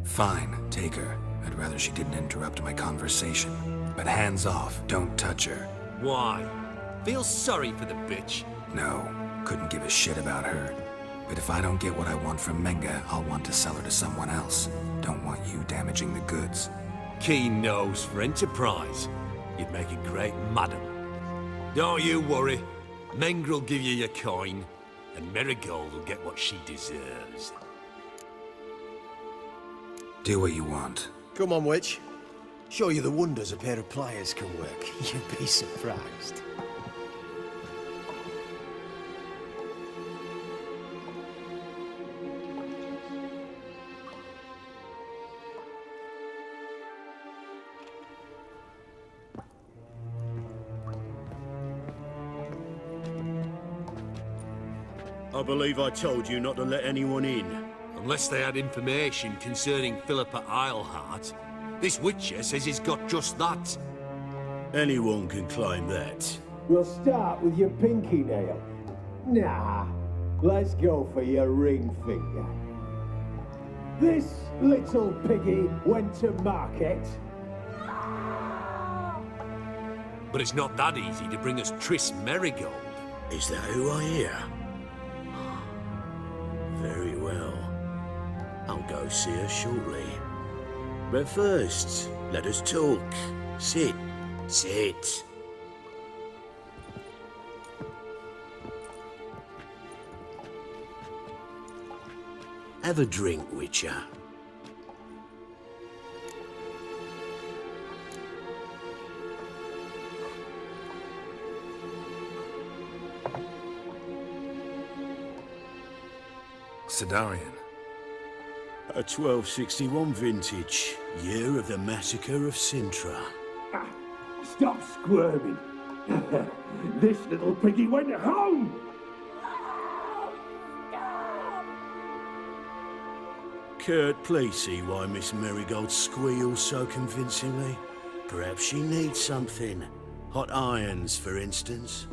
Speaker 10: Fine, take her. I'd rather she didn't interrupt my conversation. But hands off, don't touch her.
Speaker 7: Why? Feel sorry for the bitch?
Speaker 10: No, couldn't give a shit about her. But if I don't get what I want from Menga, I'll want to sell her to someone else. Don't want you damaging the goods.
Speaker 7: Keen nose for enterprise. You'd make a great madam. Don't you worry. Mengrel will give you your coin, and Marigold will get what she deserves.
Speaker 10: Do what you want.
Speaker 19: Come on, witch. Show you the wonders a pair of pliers can work. You'd be surprised.
Speaker 13: I believe I told you not to let anyone in.
Speaker 7: Unless they had information concerning Philippa Eilhart. This Witcher says he's got just that.
Speaker 13: Anyone can claim that.
Speaker 11: We'll start with your pinky nail. Nah, let's go for your ring finger. This little piggy went to market.
Speaker 7: But it's not that easy to bring us Triss Merigold.
Speaker 13: Is that who I hear? Very well. I'll go see her shortly. But first, let us talk. Sit. Sit. Have a drink, Witcher.
Speaker 10: Sidarian.
Speaker 13: A 1261 vintage, year of the massacre of Sintra.
Speaker 11: Stop squirming. This little piggy went home.
Speaker 13: Kurt, please see why Miss Marigold squeals so convincingly. Perhaps she needs something. Hot irons, for instance.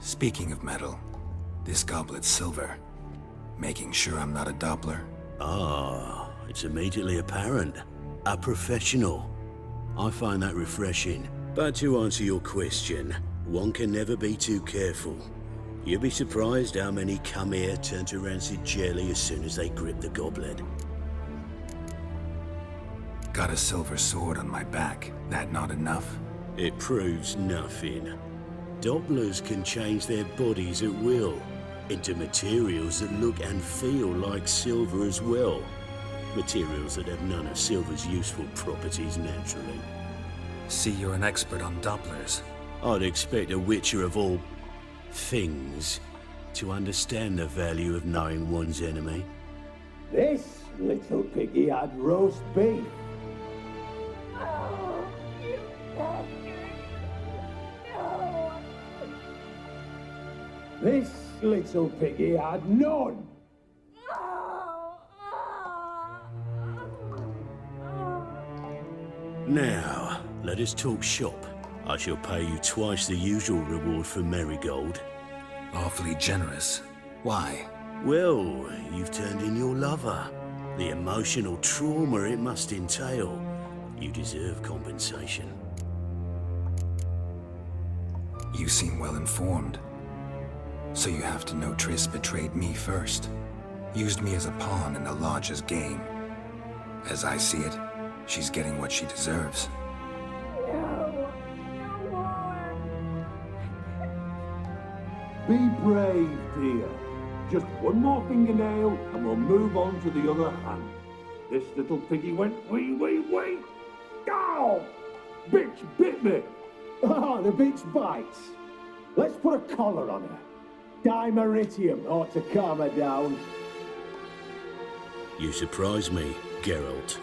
Speaker 10: Speaking of metal, this goblet's silver. Making sure I'm not a Doppler.
Speaker 13: Ah, it's immediately apparent. A professional. I find that refreshing. But to answer your question, one can never be too careful. You'll be surprised how many come here turn to rancid jelly as soon as they grip the goblet.
Speaker 10: Got a silver sword on my back. That not enough?
Speaker 13: It proves nothing. Dopplers can change their bodies at will, into materials that look and feel like silver as well. Materials that have none of silver's useful properties naturally.
Speaker 10: See, you're an expert on Dopplers.
Speaker 13: I'd expect a Witcher of all things to understand the value of knowing one's enemy.
Speaker 11: This little piggy had roast beef. This little piggy had none.
Speaker 13: Now, let us talk shop. I shall pay you twice the usual reward for Marigold.
Speaker 10: Awfully generous. Why?
Speaker 13: Well, you've turned in your lover. The emotional trauma it must entail. You deserve compensation.
Speaker 10: You seem well informed. So you have to know Triss betrayed me first. Used me as a pawn in the Lodge's game. As I see it, she's getting what she deserves.
Speaker 11: Be brave, dear. Just one more fingernail and we'll move on to the other hand. This little piggy went wee. Ow! Bitch bit me. Oh, the bitch bites. Let's put a collar on her. Dimeritium ought to calm her down.
Speaker 13: You surprise me, Geralt.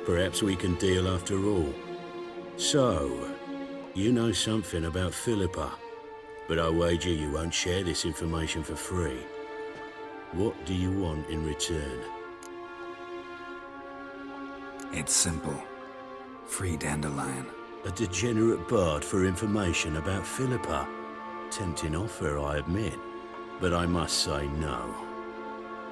Speaker 13: Perhaps we can deal after all. So, you know something about Philippa, but I wager you won't share this information for free. What do you want in return?
Speaker 10: It's simple. Free Dandelion.
Speaker 13: A degenerate bard for information about Philippa. Tempting offer, I admit, but I must say no.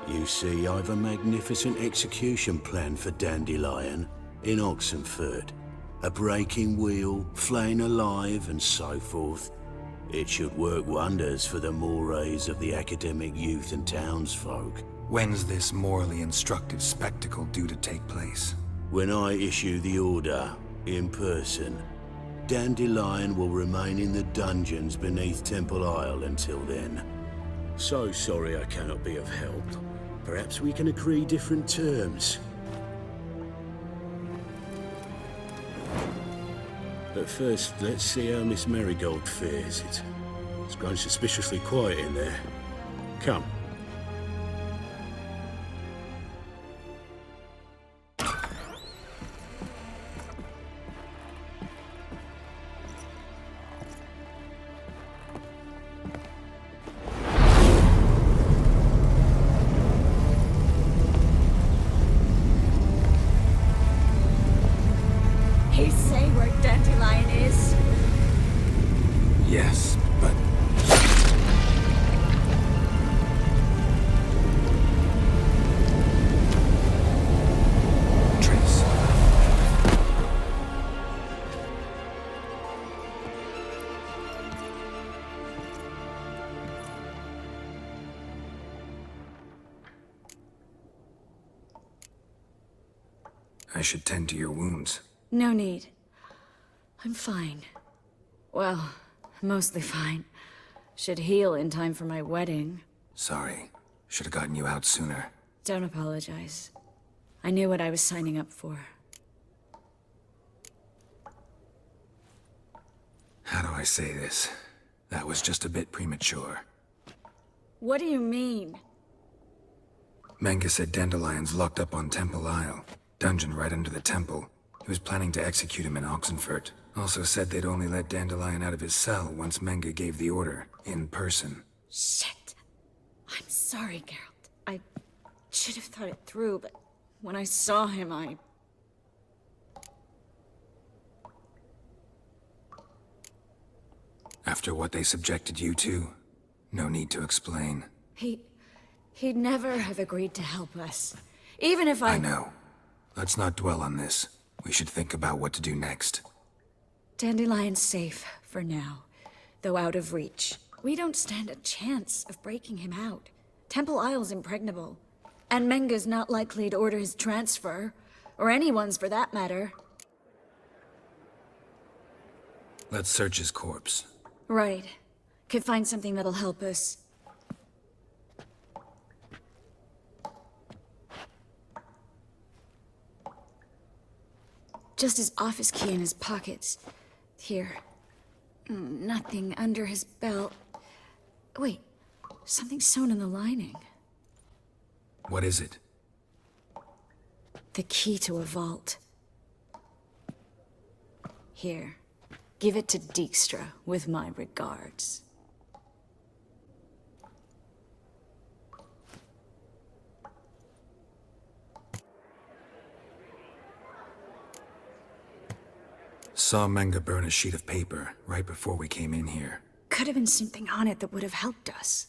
Speaker 13: You see, I've a magnificent execution plan for Dandelion. in Oxenford. A breaking wheel, flaying alive, and so forth. It should work wonders for the mores of the academic youth and townsfolk.
Speaker 10: When's this morally instructive spectacle due to take place?
Speaker 13: When I issue the order, in person. Dandelion will remain in the dungeons beneath Temple Isle until then. So sorry I cannot be of help. Perhaps we can agree different terms. But first, let's see how Miss Marigold fares. It's grown suspiciously quiet in there. Come.
Speaker 16: He say where Dandelion is?
Speaker 10: Yes, but... Trace. I should tend to your wounds.
Speaker 16: No need. I'm fine. Well, mostly fine. Should heal in time for my wedding.
Speaker 10: Sorry. Should have gotten you out sooner.
Speaker 16: Don't apologize. I knew what I was signing up for.
Speaker 10: How do I say this? That was just a bit premature.
Speaker 16: What do you mean?
Speaker 10: Menga said Dandelion's locked up on Temple Isle. Dungeon right under the temple. He was planning to execute him in Oxenfurt. Also said they'd only let Dandelion out of his cell once Menga gave the order, in person.
Speaker 16: Shit. I'm sorry, Geralt. I should have thought it through, but when I saw him,
Speaker 10: After what they subjected you to, no need to explain.
Speaker 16: He'd never have agreed to help us. Even if I
Speaker 10: know. Let's not dwell on this. We should think about what to do next.
Speaker 16: Dandelion's safe, for now. Though out of reach. We don't stand a chance of breaking him out. Temple Isle's impregnable. And Menga's not likely to order his transfer. Or anyone's, for that matter.
Speaker 10: Let's search his corpse.
Speaker 16: Right. Could find something that'll help us. Just his office key in his pockets. Here. Nothing under his belt. Wait. Something sewn in the lining.
Speaker 10: What is it?
Speaker 16: The key to a vault. Here. Give it to Dijkstra, with my regards.
Speaker 10: Saw Menga burn a sheet of paper right before we came in here.
Speaker 16: Could have been something on it that would have helped us.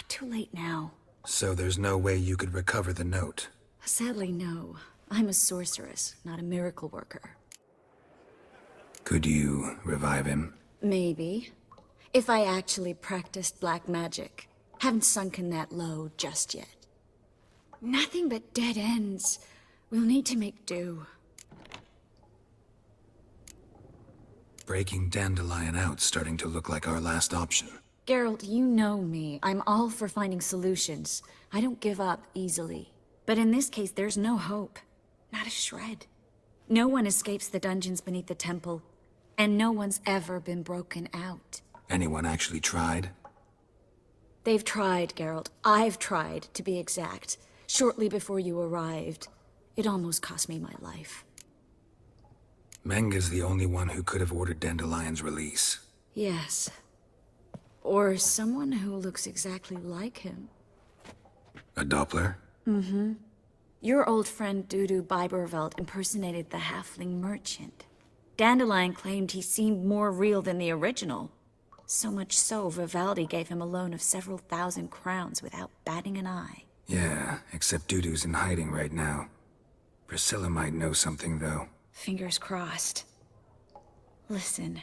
Speaker 16: Too late now.
Speaker 10: So there's no way you could recover the note?
Speaker 16: Sadly, no. I'm a sorceress, not a miracle worker.
Speaker 10: Could you revive him?
Speaker 16: Maybe. If I actually practiced black magic. Haven't sunken that low just yet. Nothing but dead ends. We'll need to make do.
Speaker 10: Breaking Dandelion out's starting to look like our last option.
Speaker 16: Geralt, you know me. I'm all for finding solutions. I don't give up easily. But in this case, there's no hope. Not a shred. No one escapes the dungeons beneath the temple. And no one's ever been broken out.
Speaker 10: Anyone actually tried?
Speaker 16: They've tried, Geralt. I've tried, to be exact. Shortly before you arrived. It almost cost me my life.
Speaker 10: Menga's the only one who could have ordered Dandelion's release.
Speaker 16: Yes. Or someone who looks exactly like him.
Speaker 10: A Doppler?
Speaker 16: Mm-hmm. Your old friend Dudu Biberveld impersonated the halfling merchant. Dandelion claimed he seemed more real than the original. So much so, Vivaldi gave him a loan of several thousand crowns without batting an eye.
Speaker 10: Yeah, except Dudu's in hiding right now. Priscilla might know something, though.
Speaker 16: Fingers crossed. Listen,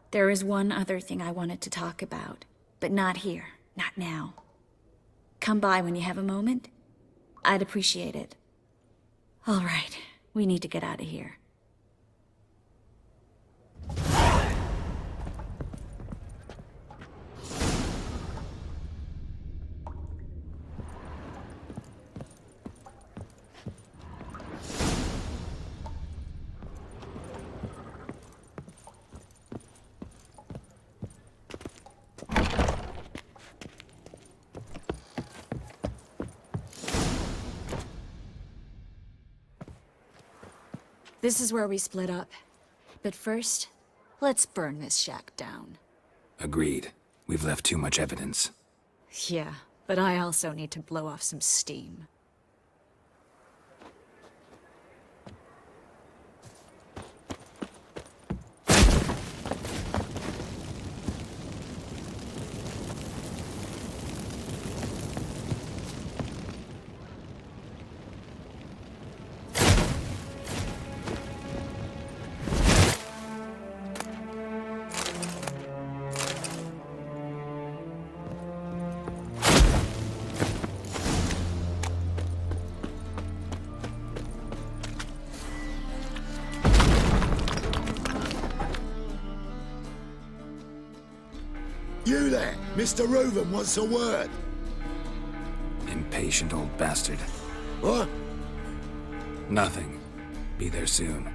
Speaker 16: there is one other thing I wanted to talk about, but not here, not now. Come by when you have a moment. I'd appreciate it. All right, we need to get out of here. This is where we split up. But first, let's burn this shack down.
Speaker 10: Agreed. We've left too much evidence.
Speaker 16: Yeah, but I also need to blow off some steam.
Speaker 13: You there! Mr. Reuven wants a word.
Speaker 10: Impatient old bastard.
Speaker 13: What?
Speaker 10: Nothing. Be there soon.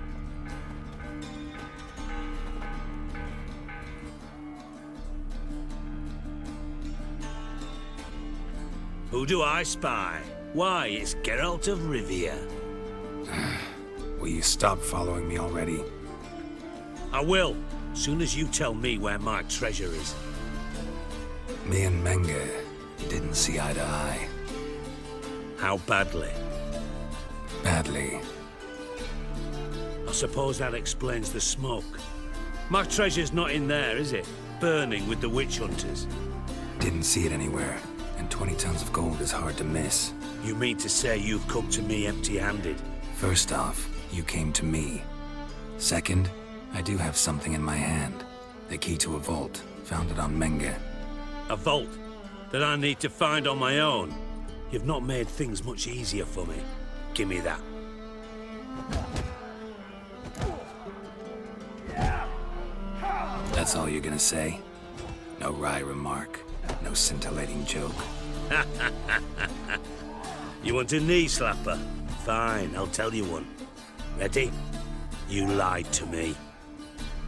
Speaker 2: Who do I spy? Why, it's Geralt of Rivia.
Speaker 10: Will you stop following me already?
Speaker 2: I will, soon as you tell me where my treasure is.
Speaker 10: Me and Menge didn't see eye to eye.
Speaker 2: How badly?
Speaker 10: Badly.
Speaker 2: I suppose that explains the smoke. My treasure's not in there, is it? Burning with the witch hunters.
Speaker 10: Didn't see it anywhere, and 20 tons of gold is hard to miss.
Speaker 2: You mean to say you've come to me empty-handed?
Speaker 10: First off, you came to me. Second, I do have something in my hand. The key to a vault, found it on Menge.
Speaker 2: A vault that I need to find on my own. You've not made things much easier for me. Give me that.
Speaker 10: That's all you're gonna say? No wry remark, no scintillating joke.
Speaker 2: You want a knee slapper? Fine, I'll tell you one. Ready? You lied to me.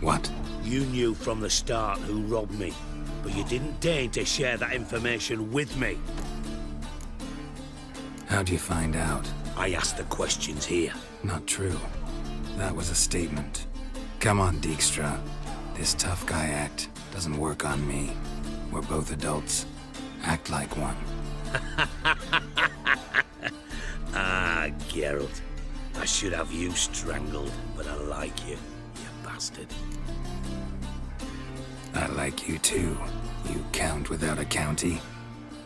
Speaker 10: What?
Speaker 2: You knew from the start who robbed me, but you didn't deign to share that information with me.
Speaker 10: How'd you find out?
Speaker 2: I asked the questions here.
Speaker 10: Not true. That was a statement. Come on, Dijkstra. This tough guy act doesn't work on me. We're both adults. Act like one.
Speaker 2: Ah, Geralt. I should have you strangled, but I like you, you bastard.
Speaker 10: I like you too, you count without a county.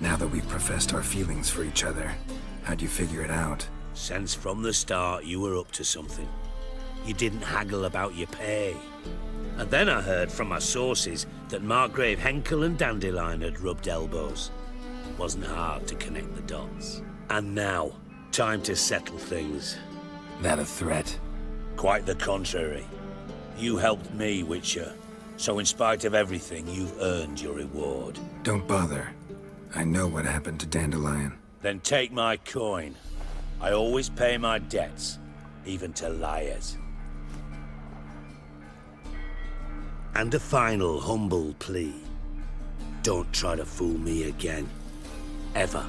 Speaker 10: Now that we've professed our feelings for each other, how'd you figure it out?
Speaker 2: Since from the start you were up to something. You didn't haggle about your pay. And then I heard from my sources that Margrave Henkel and Dandelion had rubbed elbows. Wasn't hard to connect the dots. And now, time to settle things.
Speaker 10: That a threat?
Speaker 2: Quite the contrary. You helped me, Witcher. So in spite of everything, you've earned your reward.
Speaker 10: Don't bother. I know what happened to Dandelion.
Speaker 2: Then take my coin. I always pay my debts, even to liars. And a final humble plea. Don't try to fool me again. Ever.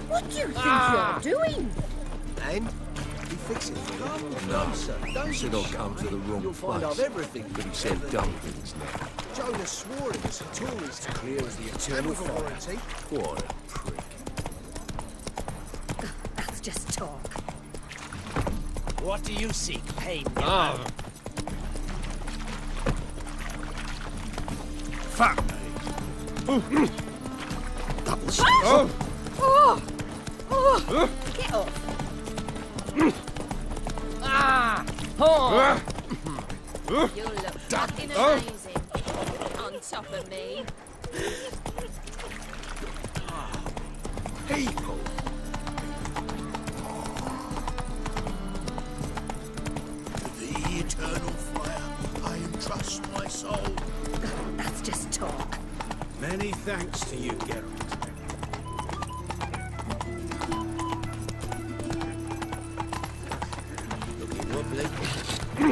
Speaker 6: What do you think you're doing?
Speaker 3: And he fixes it. No, sir. Don't should all come to the wrong place. You'll find out everything. But he said dumb things now.
Speaker 17: Jonah swore it was a tourist.
Speaker 3: Clear as the eternal fire. What a prick.
Speaker 18: That's just talk.
Speaker 4: What do you seek, pain?
Speaker 3: Fuck me.
Speaker 17: That was...
Speaker 18: Get off. You look fucking amazing. On top of me.
Speaker 3: People.
Speaker 13: To the eternal fire, I entrust my soul.
Speaker 18: That's just talk.
Speaker 3: Many thanks to you, Geralt.
Speaker 13: Looking wobbly.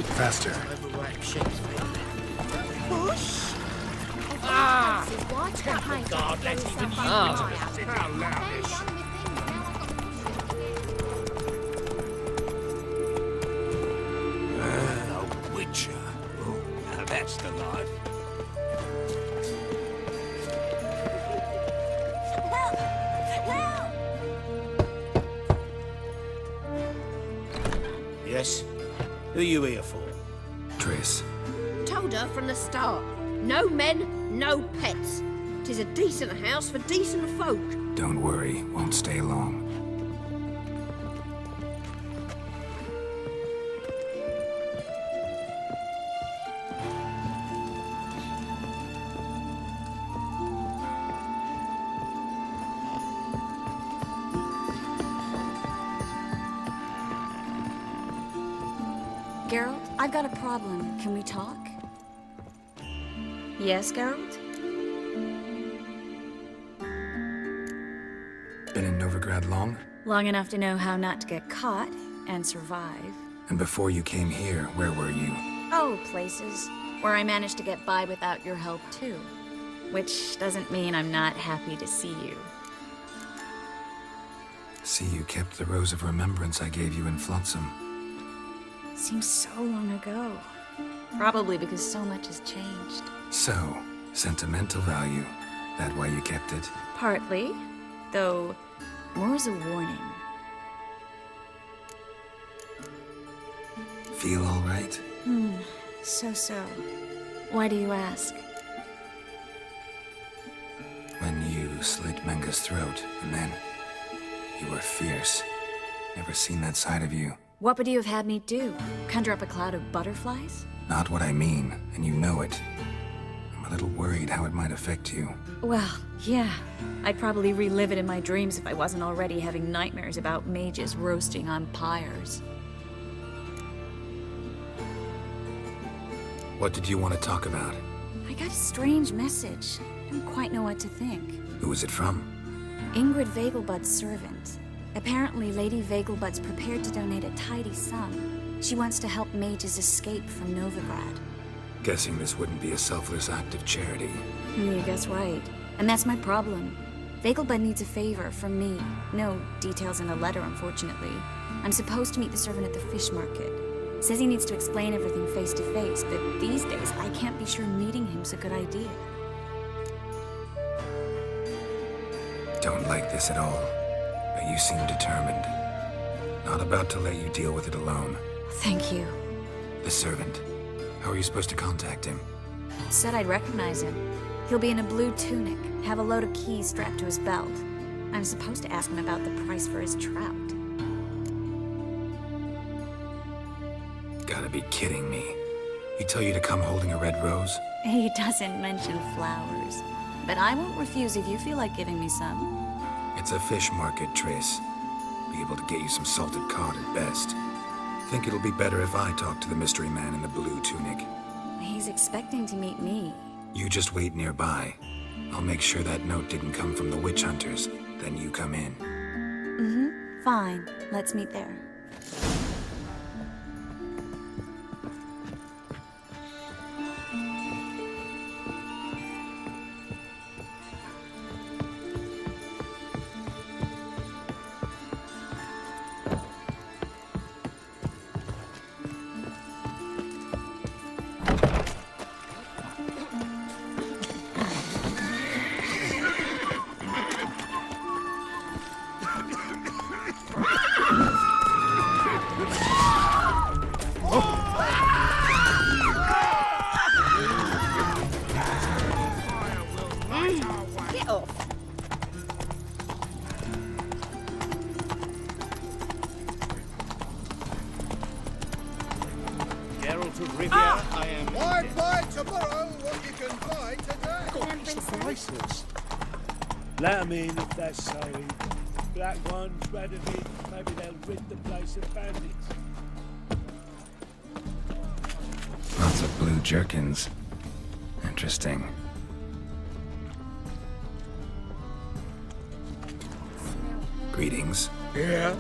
Speaker 10: Faster.
Speaker 13: Overripe Shakespeare.
Speaker 18: Push. Why can't
Speaker 4: God, let's even use
Speaker 18: How
Speaker 13: loutish.
Speaker 7: A witcher. Oh, now that's the life.
Speaker 13: Yes? Who you here for?
Speaker 10: Triss.
Speaker 18: Told her from the start. No men, no pets. 'Tis a decent house for decent folk.
Speaker 10: Don't worry, won't stay long.
Speaker 16: Geralt, I've got a problem. Can we talk? Yes, Geralt?
Speaker 10: Been in Novigrad long?
Speaker 16: Long enough to know how not to get caught and survive.
Speaker 10: And before you came here, where were you?
Speaker 16: Oh, places where I managed to get by without your help, too. Which doesn't mean I'm not happy to see you.
Speaker 10: See, you kept the rose of remembrance I gave you in Flotsam.
Speaker 16: Seems so long ago. Probably because so much has changed.
Speaker 10: So, sentimental value. That why you kept it?
Speaker 16: Partly, though more as a warning.
Speaker 10: Feel all right?
Speaker 16: So. Why do you ask?
Speaker 10: When you slit Menga's throat, and then you were fierce. Never seen that side of you.
Speaker 16: What would you have had me do? Conjure up a cloud of butterflies?
Speaker 10: Not what I mean, and you know it. I'm a little worried how it might affect you.
Speaker 16: Well, yeah. I'd probably relive it in my dreams if I wasn't already having nightmares about mages roasting on pyres.
Speaker 10: What did you want to talk about?
Speaker 16: I got a strange message. I don't quite know what to think.
Speaker 10: Who was it from?
Speaker 16: Ingrid Vegelbud's servant. Apparently, Lady Vegelbud's prepared to donate a tidy sum. She wants to help mages escape from Novigrad.
Speaker 10: Guessing this wouldn't be a selfless act of charity.
Speaker 16: You guess right. And that's my problem. Vegelbud needs a favor from me. No details in a letter, unfortunately. I'm supposed to meet the servant at the fish market. Says he needs to explain everything face to face, but these days I can't be sure meeting him's a good idea.
Speaker 10: Don't like this at all, but you seem determined. Not about to let you deal with it alone.
Speaker 16: Thank you.
Speaker 10: The servant. How are you supposed to contact him?
Speaker 16: Said I'd recognize him. He'll be in a blue tunic, have a load of keys strapped to his belt. I'm supposed to ask him about the price for his trout.
Speaker 10: Gotta be kidding me. He tell you to come holding a red rose?
Speaker 16: He doesn't mention flowers. But I won't refuse if you feel like giving me some.
Speaker 10: It's a fish market, Triss. Be able to get you some salted cod at best. Think it'll be better if I talk to the mystery man in the blue tunic.
Speaker 16: He's expecting to meet me.
Speaker 10: You just wait nearby. I'll make sure that note didn't come from the witch hunters. Then you come in.
Speaker 16: Fine. Let's meet there.
Speaker 17: Rivia, I am...
Speaker 15: Why buy tomorrow what you can buy today?
Speaker 13: Priceless. Let 'em in if that's so. Black ones, red of it, maybe they'll rid the place of bandits.
Speaker 10: Lots of blue jerkins. Interesting. Greetings.
Speaker 15: Yeah?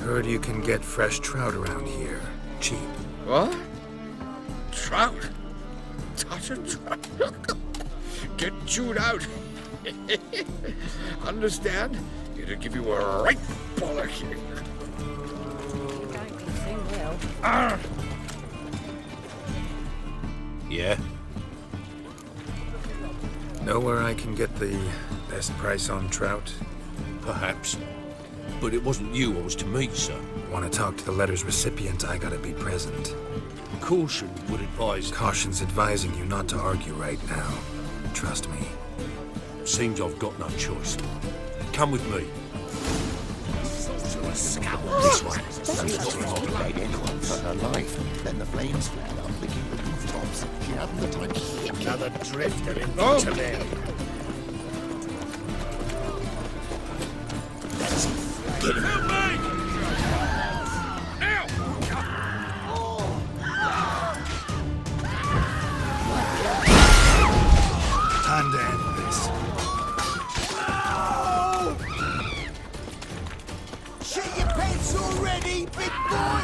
Speaker 10: Heard you can get fresh trout around here. Cheap.
Speaker 15: What? Trout? Touch a trout? Get chewed out. Understand? It'll give you a right bollocking.
Speaker 7: Yeah?
Speaker 10: Know where I can get the best price on trout?
Speaker 7: Perhaps. But it wasn't you I was to meet, sir.
Speaker 10: Want to talk to the letter's recipient, I gotta be present.
Speaker 7: Caution would advise...
Speaker 10: Caution's advising you not to argue right now. Trust me.
Speaker 7: Seems I've got no choice. Come with me.
Speaker 4: This one. Made anyone for her life. Then the flames flared up, licking the rooftops. She hadn't the time to hit another drifter in the men. Get him!
Speaker 10: Time to end this.
Speaker 17: Shit your pants already, big boy!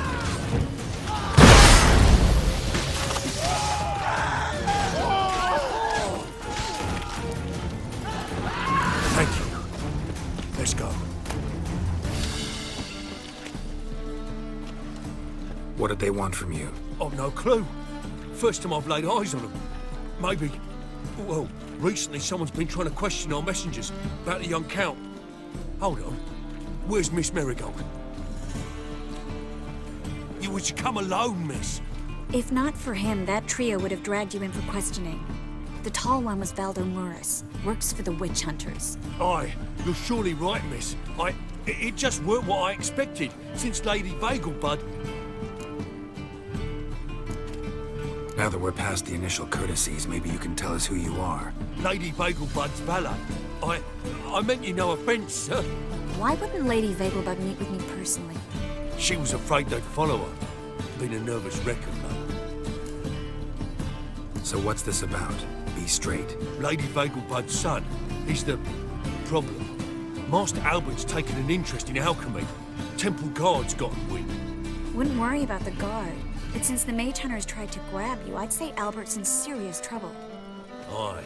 Speaker 7: Thank you. Let's go.
Speaker 10: What did they want from you?
Speaker 7: I've no clue. First time I've laid eyes on them. Maybe... Well, recently someone's been trying to question our messengers about the young Count. Hold on. Where's Miss Marigold? You was to come alone, miss.
Speaker 16: If not for him, that trio would have dragged you in for questioning. The tall one was Valdo Muris, works for the witch hunters.
Speaker 7: Aye, you're surely right, miss. It just weren't what I expected, since Lady Vagelbud...
Speaker 10: Now that we're past the initial courtesies, maybe you can tell us who you are.
Speaker 7: Lady Vagelbud's valet. I meant you no offence, sir.
Speaker 16: Why wouldn't Lady Vagelbud meet with me personally?
Speaker 7: She was afraid they'd follow her. Been a nervous wreck of late.
Speaker 10: So what's this about? Be straight.
Speaker 7: Lady Vagelbud's son. He's the problem. Master Albert's taken an interest in alchemy. Temple guards got wind.
Speaker 16: Wouldn't worry about the guard. But since the mage hunters tried to grab you, I'd say Albert's in serious trouble.
Speaker 7: Aye.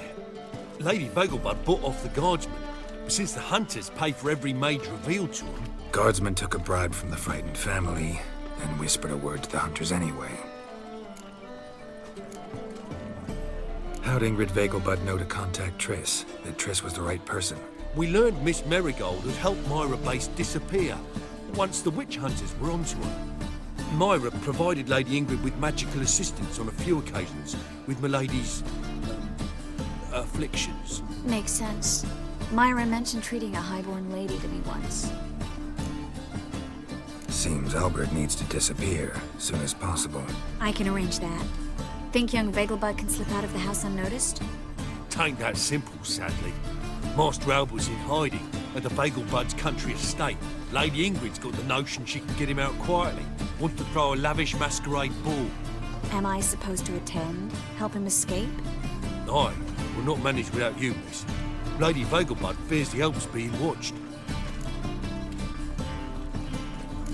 Speaker 7: Lady Vagelbud bought off the guardsmen. But since the hunters pay for every mage revealed to them...
Speaker 10: Guardsmen took a bribe from the frightened family and whispered a word to the hunters anyway. How'd Ingrid Vagelbud know to contact Triss? That Triss was the right person?
Speaker 7: We learned Miss Marigold had helped Myra Base disappear once the witch hunters were onto her. Myra provided Lady Ingrid with magical assistance on a few occasions with Milady's... afflictions.
Speaker 16: Makes sense. Myra mentioned treating a highborn lady to me once.
Speaker 10: Seems Albert needs to disappear as soon as possible.
Speaker 16: I can arrange that. Think young Vagelbud can slip out of the house unnoticed?
Speaker 7: Tain't that simple, sadly. Master Albert's in hiding at the Vagelbud's country estate. Lady Ingrid's got the notion she can get him out quietly. Wants to throw a lavish masquerade ball.
Speaker 16: Am I supposed to attend? Help him escape?
Speaker 7: Aye, we'll not manage without you, miss. Lady Vagelbud fears the help's being watched.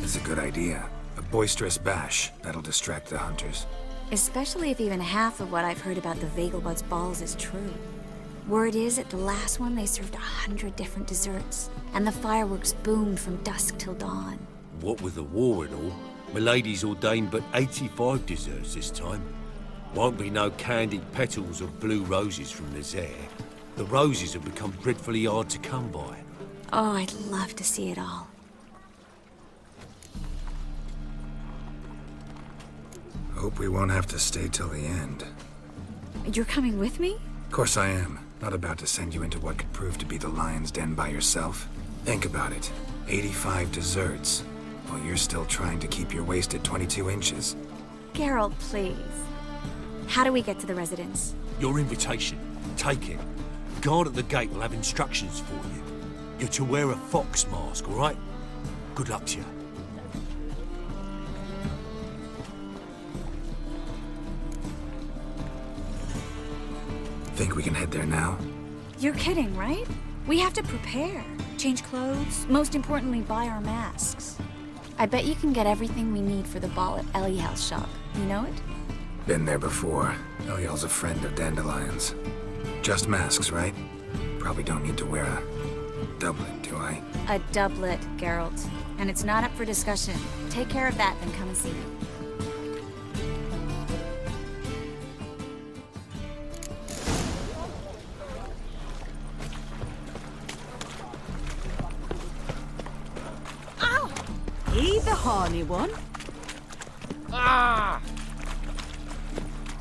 Speaker 10: It's a good idea. A boisterous bash. That'll distract the hunters.
Speaker 16: Especially if even half of what I've heard about the Vagelbud's balls is true. Word is, at the last one, they served 100 different desserts, and the fireworks boomed from dusk till dawn.
Speaker 7: What with the war and all, Milady's ordained but 85 desserts this time. Won't be no candied petals or blue roses from Nazaire. The roses have become dreadfully hard to come by.
Speaker 16: Oh, I'd love to see it all.
Speaker 10: Hope we won't have to stay till the end.
Speaker 16: You're coming with me?
Speaker 10: Of course I am. Not about to send you into what could prove to be the lion's den by yourself. Think about it. 85 desserts. While you're still trying to keep your waist at 22 inches.
Speaker 16: Geralt, please. How do we get to the residence?
Speaker 7: Your invitation. Take it. Guard at the gate will have instructions for you. You're to wear a fox mask, all right? Good luck to you.
Speaker 10: Think we can head there now?
Speaker 16: You're kidding, right? We have to prepare. Change clothes. Most importantly, buy our masks. I bet you can get everything we need for the ball at Eliel's shop. You know it?
Speaker 10: Been there before. Eliel's a friend of Dandelion's. Just masks, right? Probably don't need to wear a doublet, do I?
Speaker 16: A doublet, Geralt. And it's not up for discussion. Take care of that, then come and see me.
Speaker 8: He the horny one?
Speaker 13: Ah!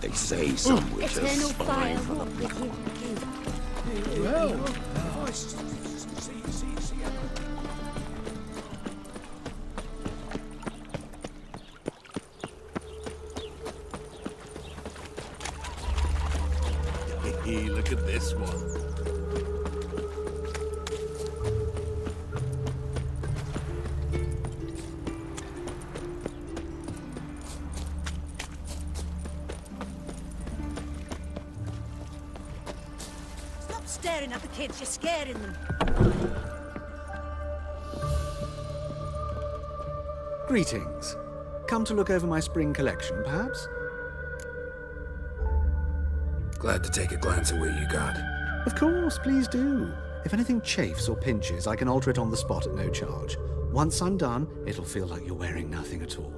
Speaker 12: They say some witches
Speaker 18: Eternal
Speaker 12: spy
Speaker 18: fire,
Speaker 12: for
Speaker 18: what
Speaker 12: the
Speaker 18: would you do?
Speaker 3: Well, look at this one.
Speaker 8: Stop staring at the kids, you're scaring them.
Speaker 20: Greetings. Come to look over my spring collection, perhaps?
Speaker 10: Glad to take a glance at what you got.
Speaker 20: Of course, please do. If anything chafes or pinches, I can alter it on the spot at no charge. Once I'm done, it'll feel like you're wearing nothing at all.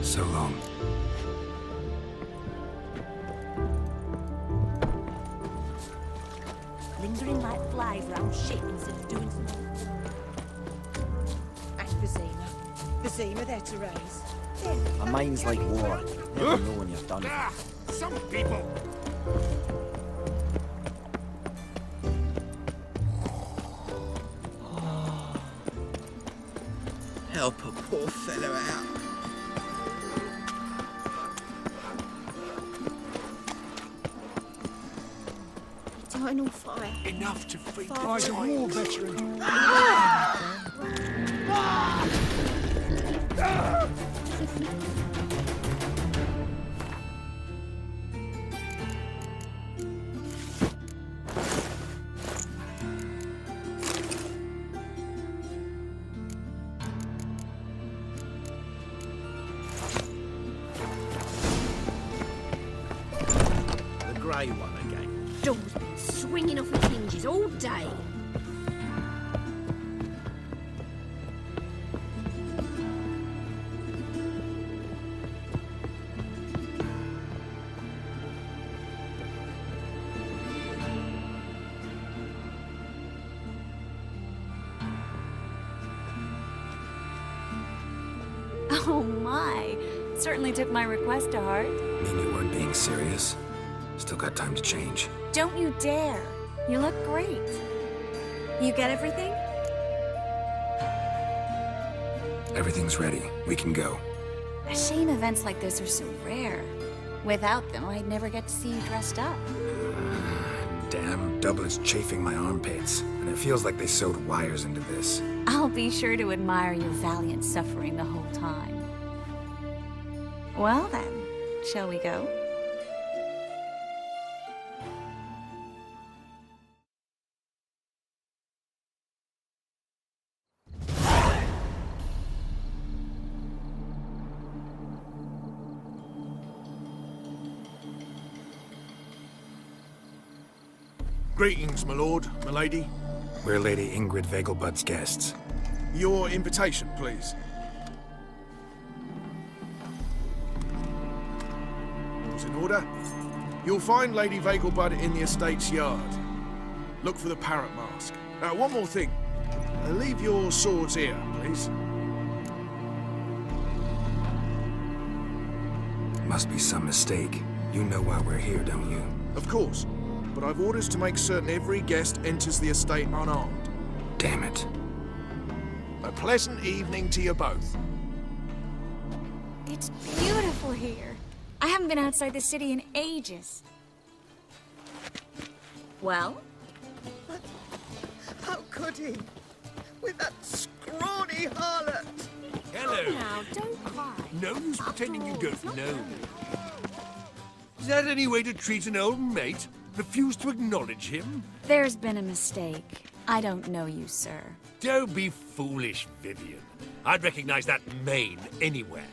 Speaker 10: So long.
Speaker 8: Lingering like flies round shit instead of doing something. Ask Vizima. Vizima, there to raise.
Speaker 21: My mind's like water. Never know when you're done.
Speaker 13: Some people.
Speaker 9: Help a poor fellow out.
Speaker 18: Eternal fire.
Speaker 13: Enough to feed the
Speaker 18: Father's a war
Speaker 13: veteran.
Speaker 9: The grey one again.
Speaker 18: Door's been swinging off its hinges all day.
Speaker 16: Oh my. Certainly took my request to heart.
Speaker 10: Mean you weren't being serious? Still got time to change.
Speaker 16: Don't you dare. You look great. You get everything?
Speaker 10: Everything's ready. We can go.
Speaker 16: A shame events like this are so rare. Without them, I'd never get to see you dressed up.
Speaker 10: Damn doublet's chafing my armpits, and it feels like they sewed wires into this.
Speaker 16: I'll be sure to admire your valiant suffering the whole time. Well then, shall we go?
Speaker 3: Greetings, my lord, my lady.
Speaker 10: We're Lady Ingrid Vegelbud's guests.
Speaker 3: Your invitation, please. All's in order. You'll find Lady Vegelbud in the estate's yard. Look for the parrot mask. One more thing. Leave your swords here, please.
Speaker 10: Must be some mistake. You know why we're here, don't you?
Speaker 3: Of course. But I've orders to make certain every guest enters the estate unarmed.
Speaker 10: Damn it.
Speaker 3: A pleasant evening to you both.
Speaker 16: It's beautiful here. I haven't been outside the city in ages. Well?
Speaker 17: How could he? With that scrawny harlot!
Speaker 7: Hello.
Speaker 16: Now, don't cry.
Speaker 7: No use pretending you don't know me. Is that any way to treat an old mate? Refuse to acknowledge him?
Speaker 16: There's been a mistake. I don't know you, sir.
Speaker 7: Don't be foolish, Vivian. I'd recognize that mane anywhere.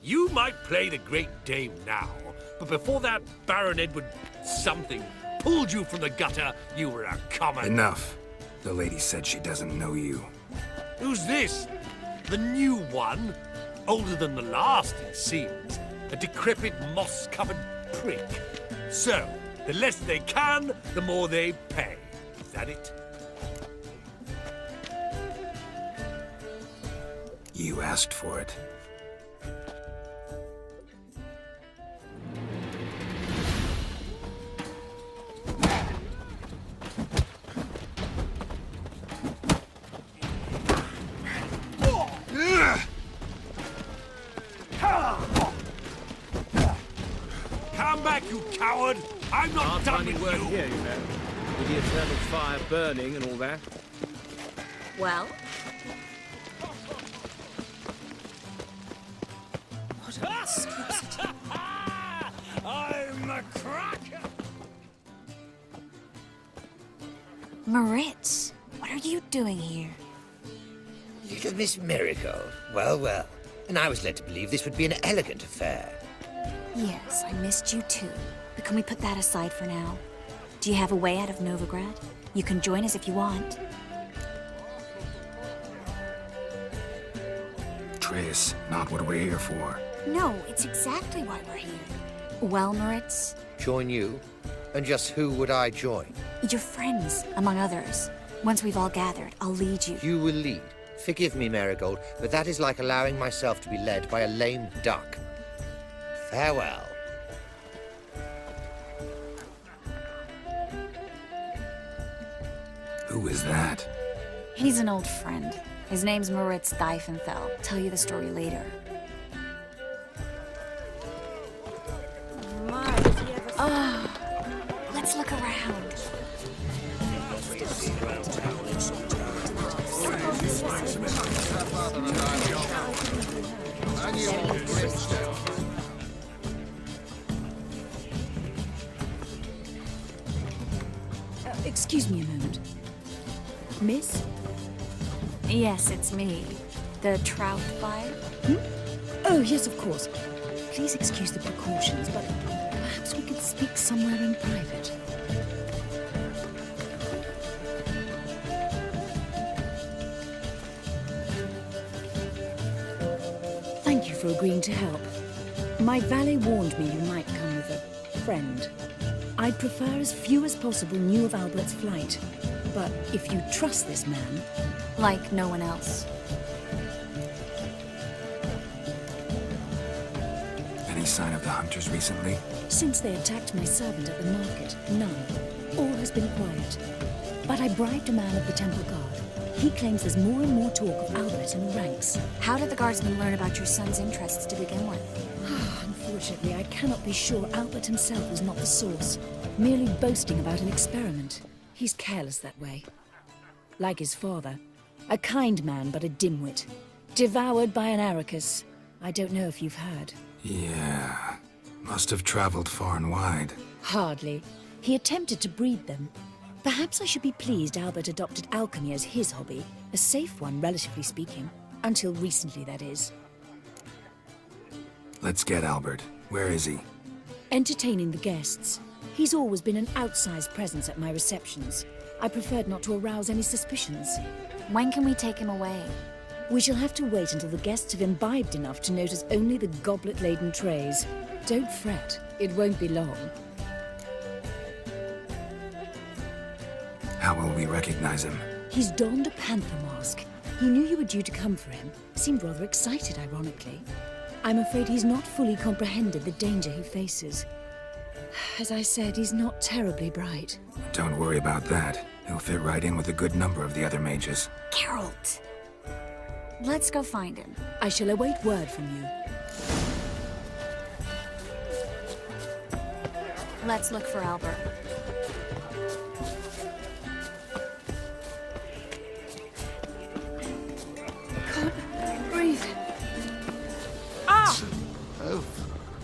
Speaker 7: You might play the Great Dame now, but before that Baron Edward something pulled you from the gutter, you were a common...
Speaker 10: Enough. The lady said she doesn't know you.
Speaker 7: Who's this? The new one? Older than the last, it seems. A decrepit, moss-covered prick. So, the less they can, the more they pay. Is that it?
Speaker 10: You asked for it.
Speaker 7: Come back, you coward! I'm not done with
Speaker 1: work
Speaker 7: you!
Speaker 1: here, you know. With the eternal fire burning and all that.
Speaker 16: Well?
Speaker 17: What a monstrosity.
Speaker 7: I'm a cracker!
Speaker 16: Moritz, what are you doing here?
Speaker 22: Little Miss Marigold. Well, well. And I was led to believe this would be an elegant affair.
Speaker 16: Yes, I missed you too. But can we put that aside for now? Do you have a way out of Novigrad? You can join us if you want.
Speaker 10: Triss, not what we're here for.
Speaker 16: No, it's exactly why we're here. Well, Moritz?
Speaker 22: Join you? And just who would I join?
Speaker 16: Your friends, among others. Once we've all gathered, I'll lead you.
Speaker 22: You will lead. Forgive me, Marigold, but that is like allowing myself to be led by a lame duck. Farewell.
Speaker 10: Who is that?
Speaker 16: He's an old friend. His name's Moritz Diefenthal. Tell you the story later. Let's look around.
Speaker 23: Excuse me a moment. Miss?
Speaker 16: Yes, it's me. The trout buyer?
Speaker 23: Oh, yes, of course. Please excuse the precautions, but perhaps we could speak somewhere in private. Thank you for agreeing to help. My valet warned me you might come with a friend. I'd prefer as few as possible knew of Albert's flight. But if you trust this man...
Speaker 16: Like no one else.
Speaker 10: Any sign of the hunters recently?
Speaker 23: Since they attacked my servant at the market, none. All has been quiet. But I bribed a man of the Temple Guard. He claims there's more and more talk of Albert in the ranks.
Speaker 16: How did the guardsmen learn about your son's interests to begin with?
Speaker 23: Unfortunately, I cannot be sure Albert himself was not the source. Merely boasting about an experiment. He's careless that way. Like his father. A kind man, but a dimwit. Devoured by an Arrakis. I don't know if you've heard.
Speaker 10: Yeah. Must have traveled far and wide.
Speaker 23: Hardly. He attempted to breed them. Perhaps I should be pleased Albert adopted alchemy as his hobby. A safe one, relatively speaking. Until recently, that is.
Speaker 10: Let's get Albert. Where is he?
Speaker 23: Entertaining the guests. He's always been an outsized presence at my receptions. I preferred not to arouse any suspicions.
Speaker 16: When can we take him away?
Speaker 23: We shall have to wait until the guests have imbibed enough to notice only the goblet-laden trays. Don't fret. It won't be long.
Speaker 10: How will we recognize him?
Speaker 23: He's donned a panther mask. He knew you were due to come for him. Seemed rather excited, ironically. I'm afraid he's not fully comprehended the danger he faces. As I said, he's not terribly bright.
Speaker 10: Don't worry about that. He'll fit right in with a good number of the other mages.
Speaker 16: Geralt! Let's go find him.
Speaker 23: I shall await word from you.
Speaker 16: Let's look for Albert.
Speaker 23: Can't breathe.
Speaker 18: Ah!
Speaker 21: Oh.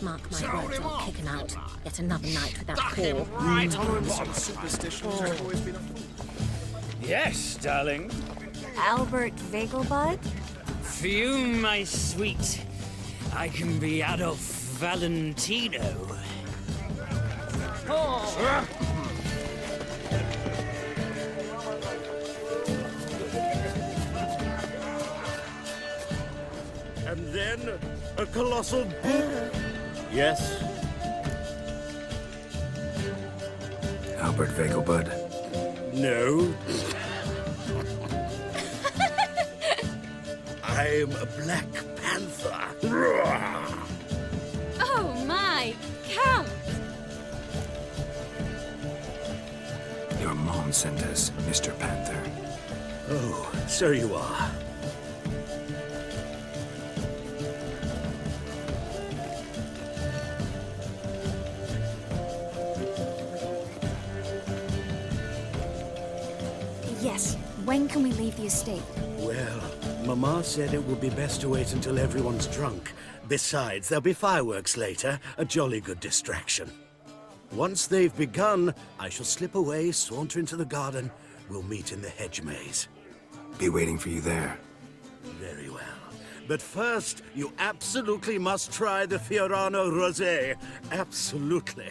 Speaker 18: Mark my words, I'll kick him out. Yet another night without Paul.
Speaker 3: Right on some superstitions have always been
Speaker 5: Yes, darling.
Speaker 16: Albert Vegelbud?
Speaker 5: Phew, my sweet. I can be Adolf Valentino.
Speaker 18: Oh.
Speaker 13: And then a colossal book. Yes.
Speaker 10: Albert Vegelbud.
Speaker 13: No. I'm a Black Panther.
Speaker 16: Oh my, Count!
Speaker 10: Your mom sent us, Mr. Panther.
Speaker 13: Oh, so you are.
Speaker 16: Yes, when can we leave the estate?
Speaker 13: Well, Mama said it would be best to wait until everyone's drunk. Besides, there'll be fireworks later, a jolly good distraction. Once they've begun, I shall slip away, saunter into the garden. We'll meet in the hedge maze.
Speaker 10: Be waiting for you there.
Speaker 13: Very well. But first, you absolutely must try the Fiorano Rosé. Absolutely.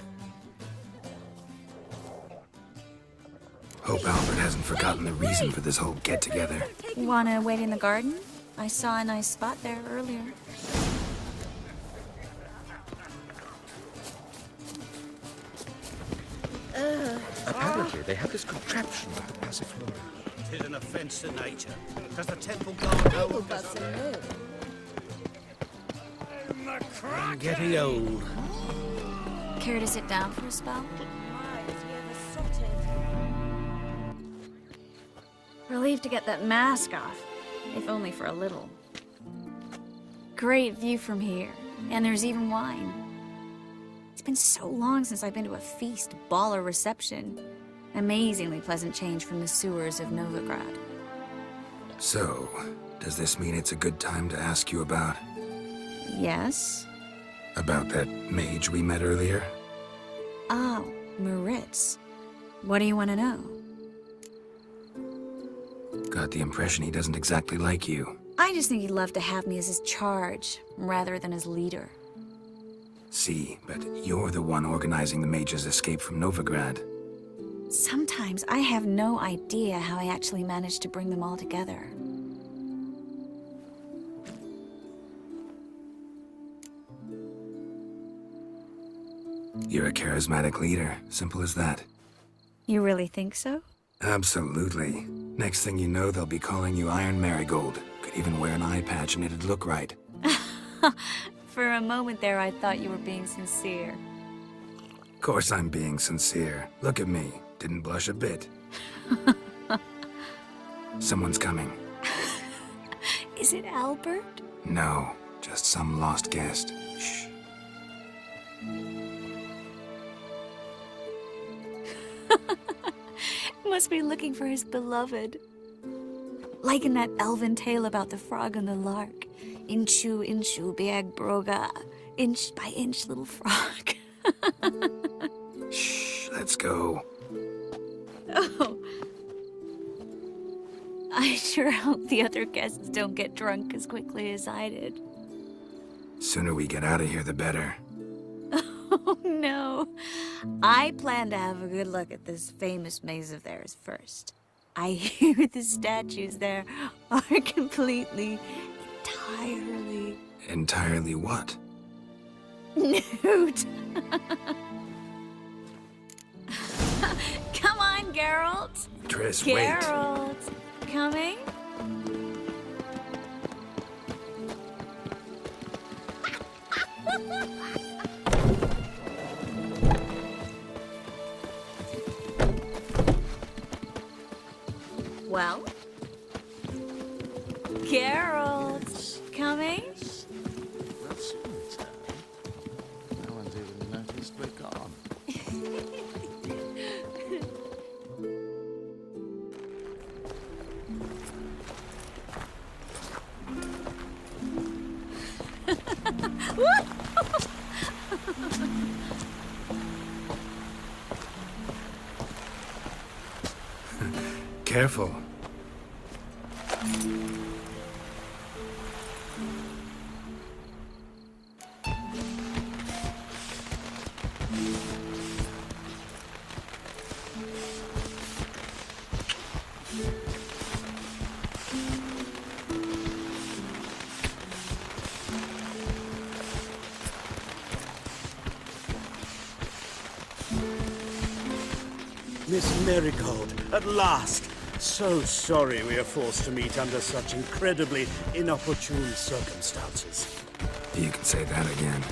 Speaker 10: Hope Albert hasn't forgotten the reason for this whole get-together.
Speaker 16: Wanna wait in the garden? I saw a nice spot there earlier.
Speaker 9: Apparently, they have this contraption at the Passiflora.
Speaker 1: It is an offence to nature. Does the temple guard hold?
Speaker 5: I'm getting old.
Speaker 16: Care to sit down for a spell? Relieved to get that mask off, if only for a little. Great view from here, and there's even wine. It's been so long since I've been to a feast, ball, or reception. Amazingly pleasant change from the sewers of Novigrad.
Speaker 10: So, does this mean it's a good time to ask you about...
Speaker 16: Yes?
Speaker 10: About that mage we met earlier?
Speaker 16: Oh, Moritz. What do you want to know?
Speaker 10: Got the impression he doesn't exactly like you.
Speaker 16: I just think he'd love to have me as his charge, rather than his leader.
Speaker 10: See, but you're the one organizing the mage's escape from Novigrad.
Speaker 16: Sometimes I have no idea how I actually managed to bring them all together.
Speaker 10: You're a charismatic leader, simple as that.
Speaker 16: You really think so?
Speaker 10: Absolutely. Next thing you know, they'll be calling you Iron Marigold. Could even wear an eye patch and it'd look right.
Speaker 16: For a moment there, I thought you were being sincere.
Speaker 10: Of course I'm being sincere. Look at me. Didn't blush a bit. Someone's coming.
Speaker 16: Is it Albert?
Speaker 10: No, just some lost guest. Shh.
Speaker 16: Must be looking for his beloved. Like in that elven tale about the frog and the lark. Inchu, inchu, biag broga. Inch by inch, little frog.
Speaker 10: Shh, let's go.
Speaker 16: Oh. I sure hope the other guests don't get drunk as quickly as I did.
Speaker 10: Sooner we get out of here, the better.
Speaker 16: Oh, no. I plan to have a good look at this famous maze of theirs first. I hear the statues there are completely, entirely...
Speaker 10: Entirely what?
Speaker 16: Nude. Come on, Geralt.
Speaker 10: Triss,
Speaker 16: Geralt. Coming? Well? Geralt, coming?
Speaker 11: That's your return. No one's even noticed we're gone.
Speaker 10: Careful.
Speaker 13: Miss Marigold, at last! So sorry we are forced to meet under such incredibly inopportune circumstances.
Speaker 10: You can say that again.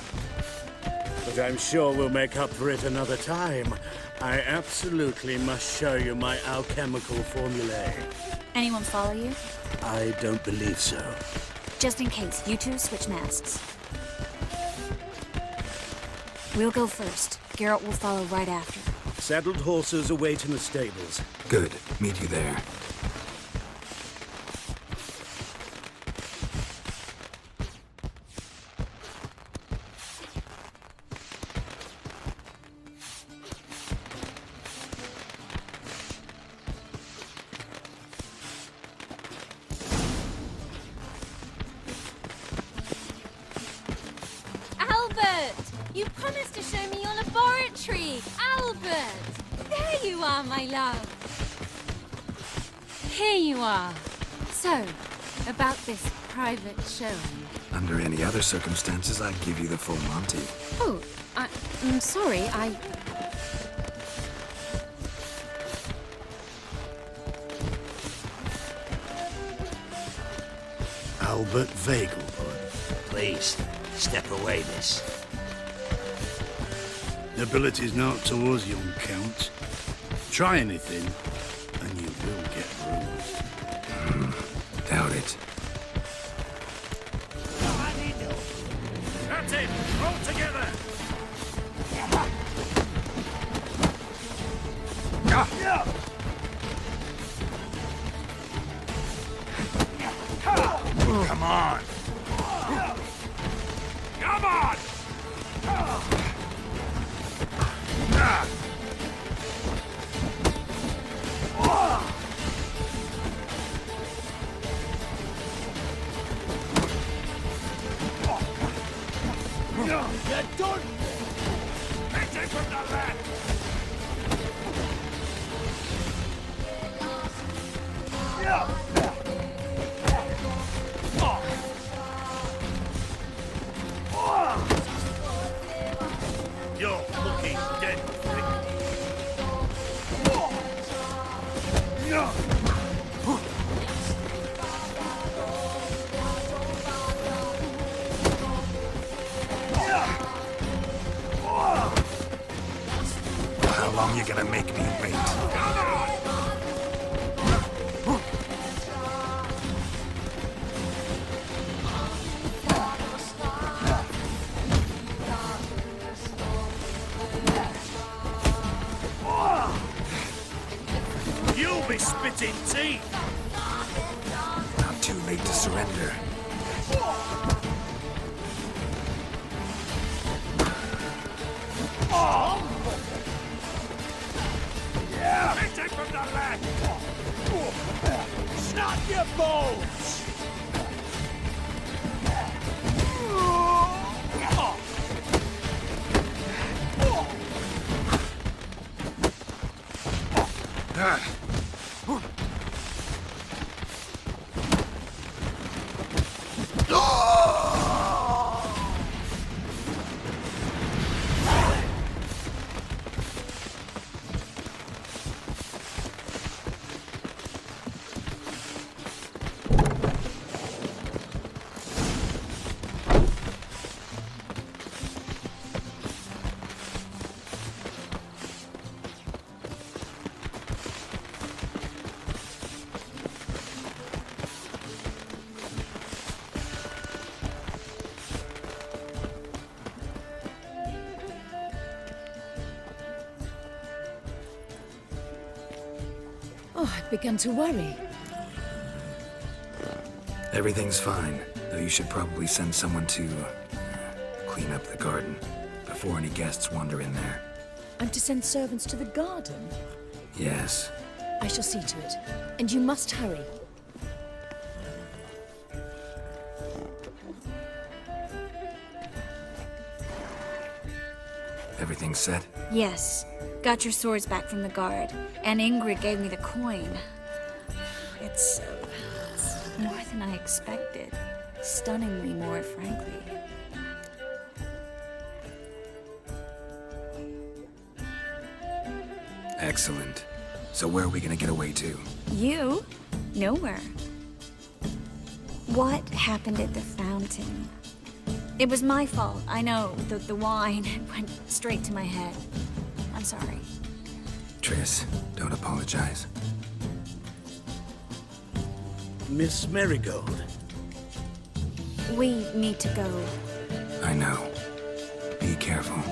Speaker 13: But I'm sure we'll make up for it another time. I absolutely must show you my alchemical formulae.
Speaker 16: Anyone follow you?
Speaker 13: I don't believe so.
Speaker 16: Just in case, you two switch masks. We'll go first. Geralt will follow right after.
Speaker 13: Saddled horses await in the stables.
Speaker 10: Good. Meet you there.
Speaker 6: Albert! You promised to show me your laboratory! Albert! There you are, my love! Here you are. So, about this private showing.
Speaker 10: Under any other circumstances, I'd give you the full Monty.
Speaker 16: Oh, I'm sorry,
Speaker 13: Albert Vegelbud.
Speaker 2: Please, step away, miss.
Speaker 13: Nobility's not towards young Count. Try anything, and you will get bruised.
Speaker 10: Doubt it.
Speaker 4: That's it! Roll together!
Speaker 13: Come on!
Speaker 4: Come on! You're done! Take it from the left! You're looking dead, Rick.
Speaker 10: How long you gonna make me wait?
Speaker 4: You'll be spitting teeth!
Speaker 10: Not too late to surrender.
Speaker 4: Yeah! Hit it from the left! Snot your balls!
Speaker 23: Oh, I've begun to worry.
Speaker 10: Everything's fine, though you should probably send someone to clean up the garden before any guests wander in there.
Speaker 23: I'm to send servants to the garden?
Speaker 10: Yes.
Speaker 23: I shall see to it. And you must hurry.
Speaker 10: Everything set?
Speaker 16: Yes. Got your swords back from the guard. And Ingrid gave me the coin. It's more than I expected. Stunningly more, frankly.
Speaker 10: Excellent. So where are we gonna get away to?
Speaker 16: You? Nowhere. What happened at the fountain? It was my fault, I know. The wine went straight to my head. I'm sorry.
Speaker 10: Triss, don't apologize.
Speaker 13: Miss Marigold.
Speaker 16: We need to go.
Speaker 10: I know. Be careful.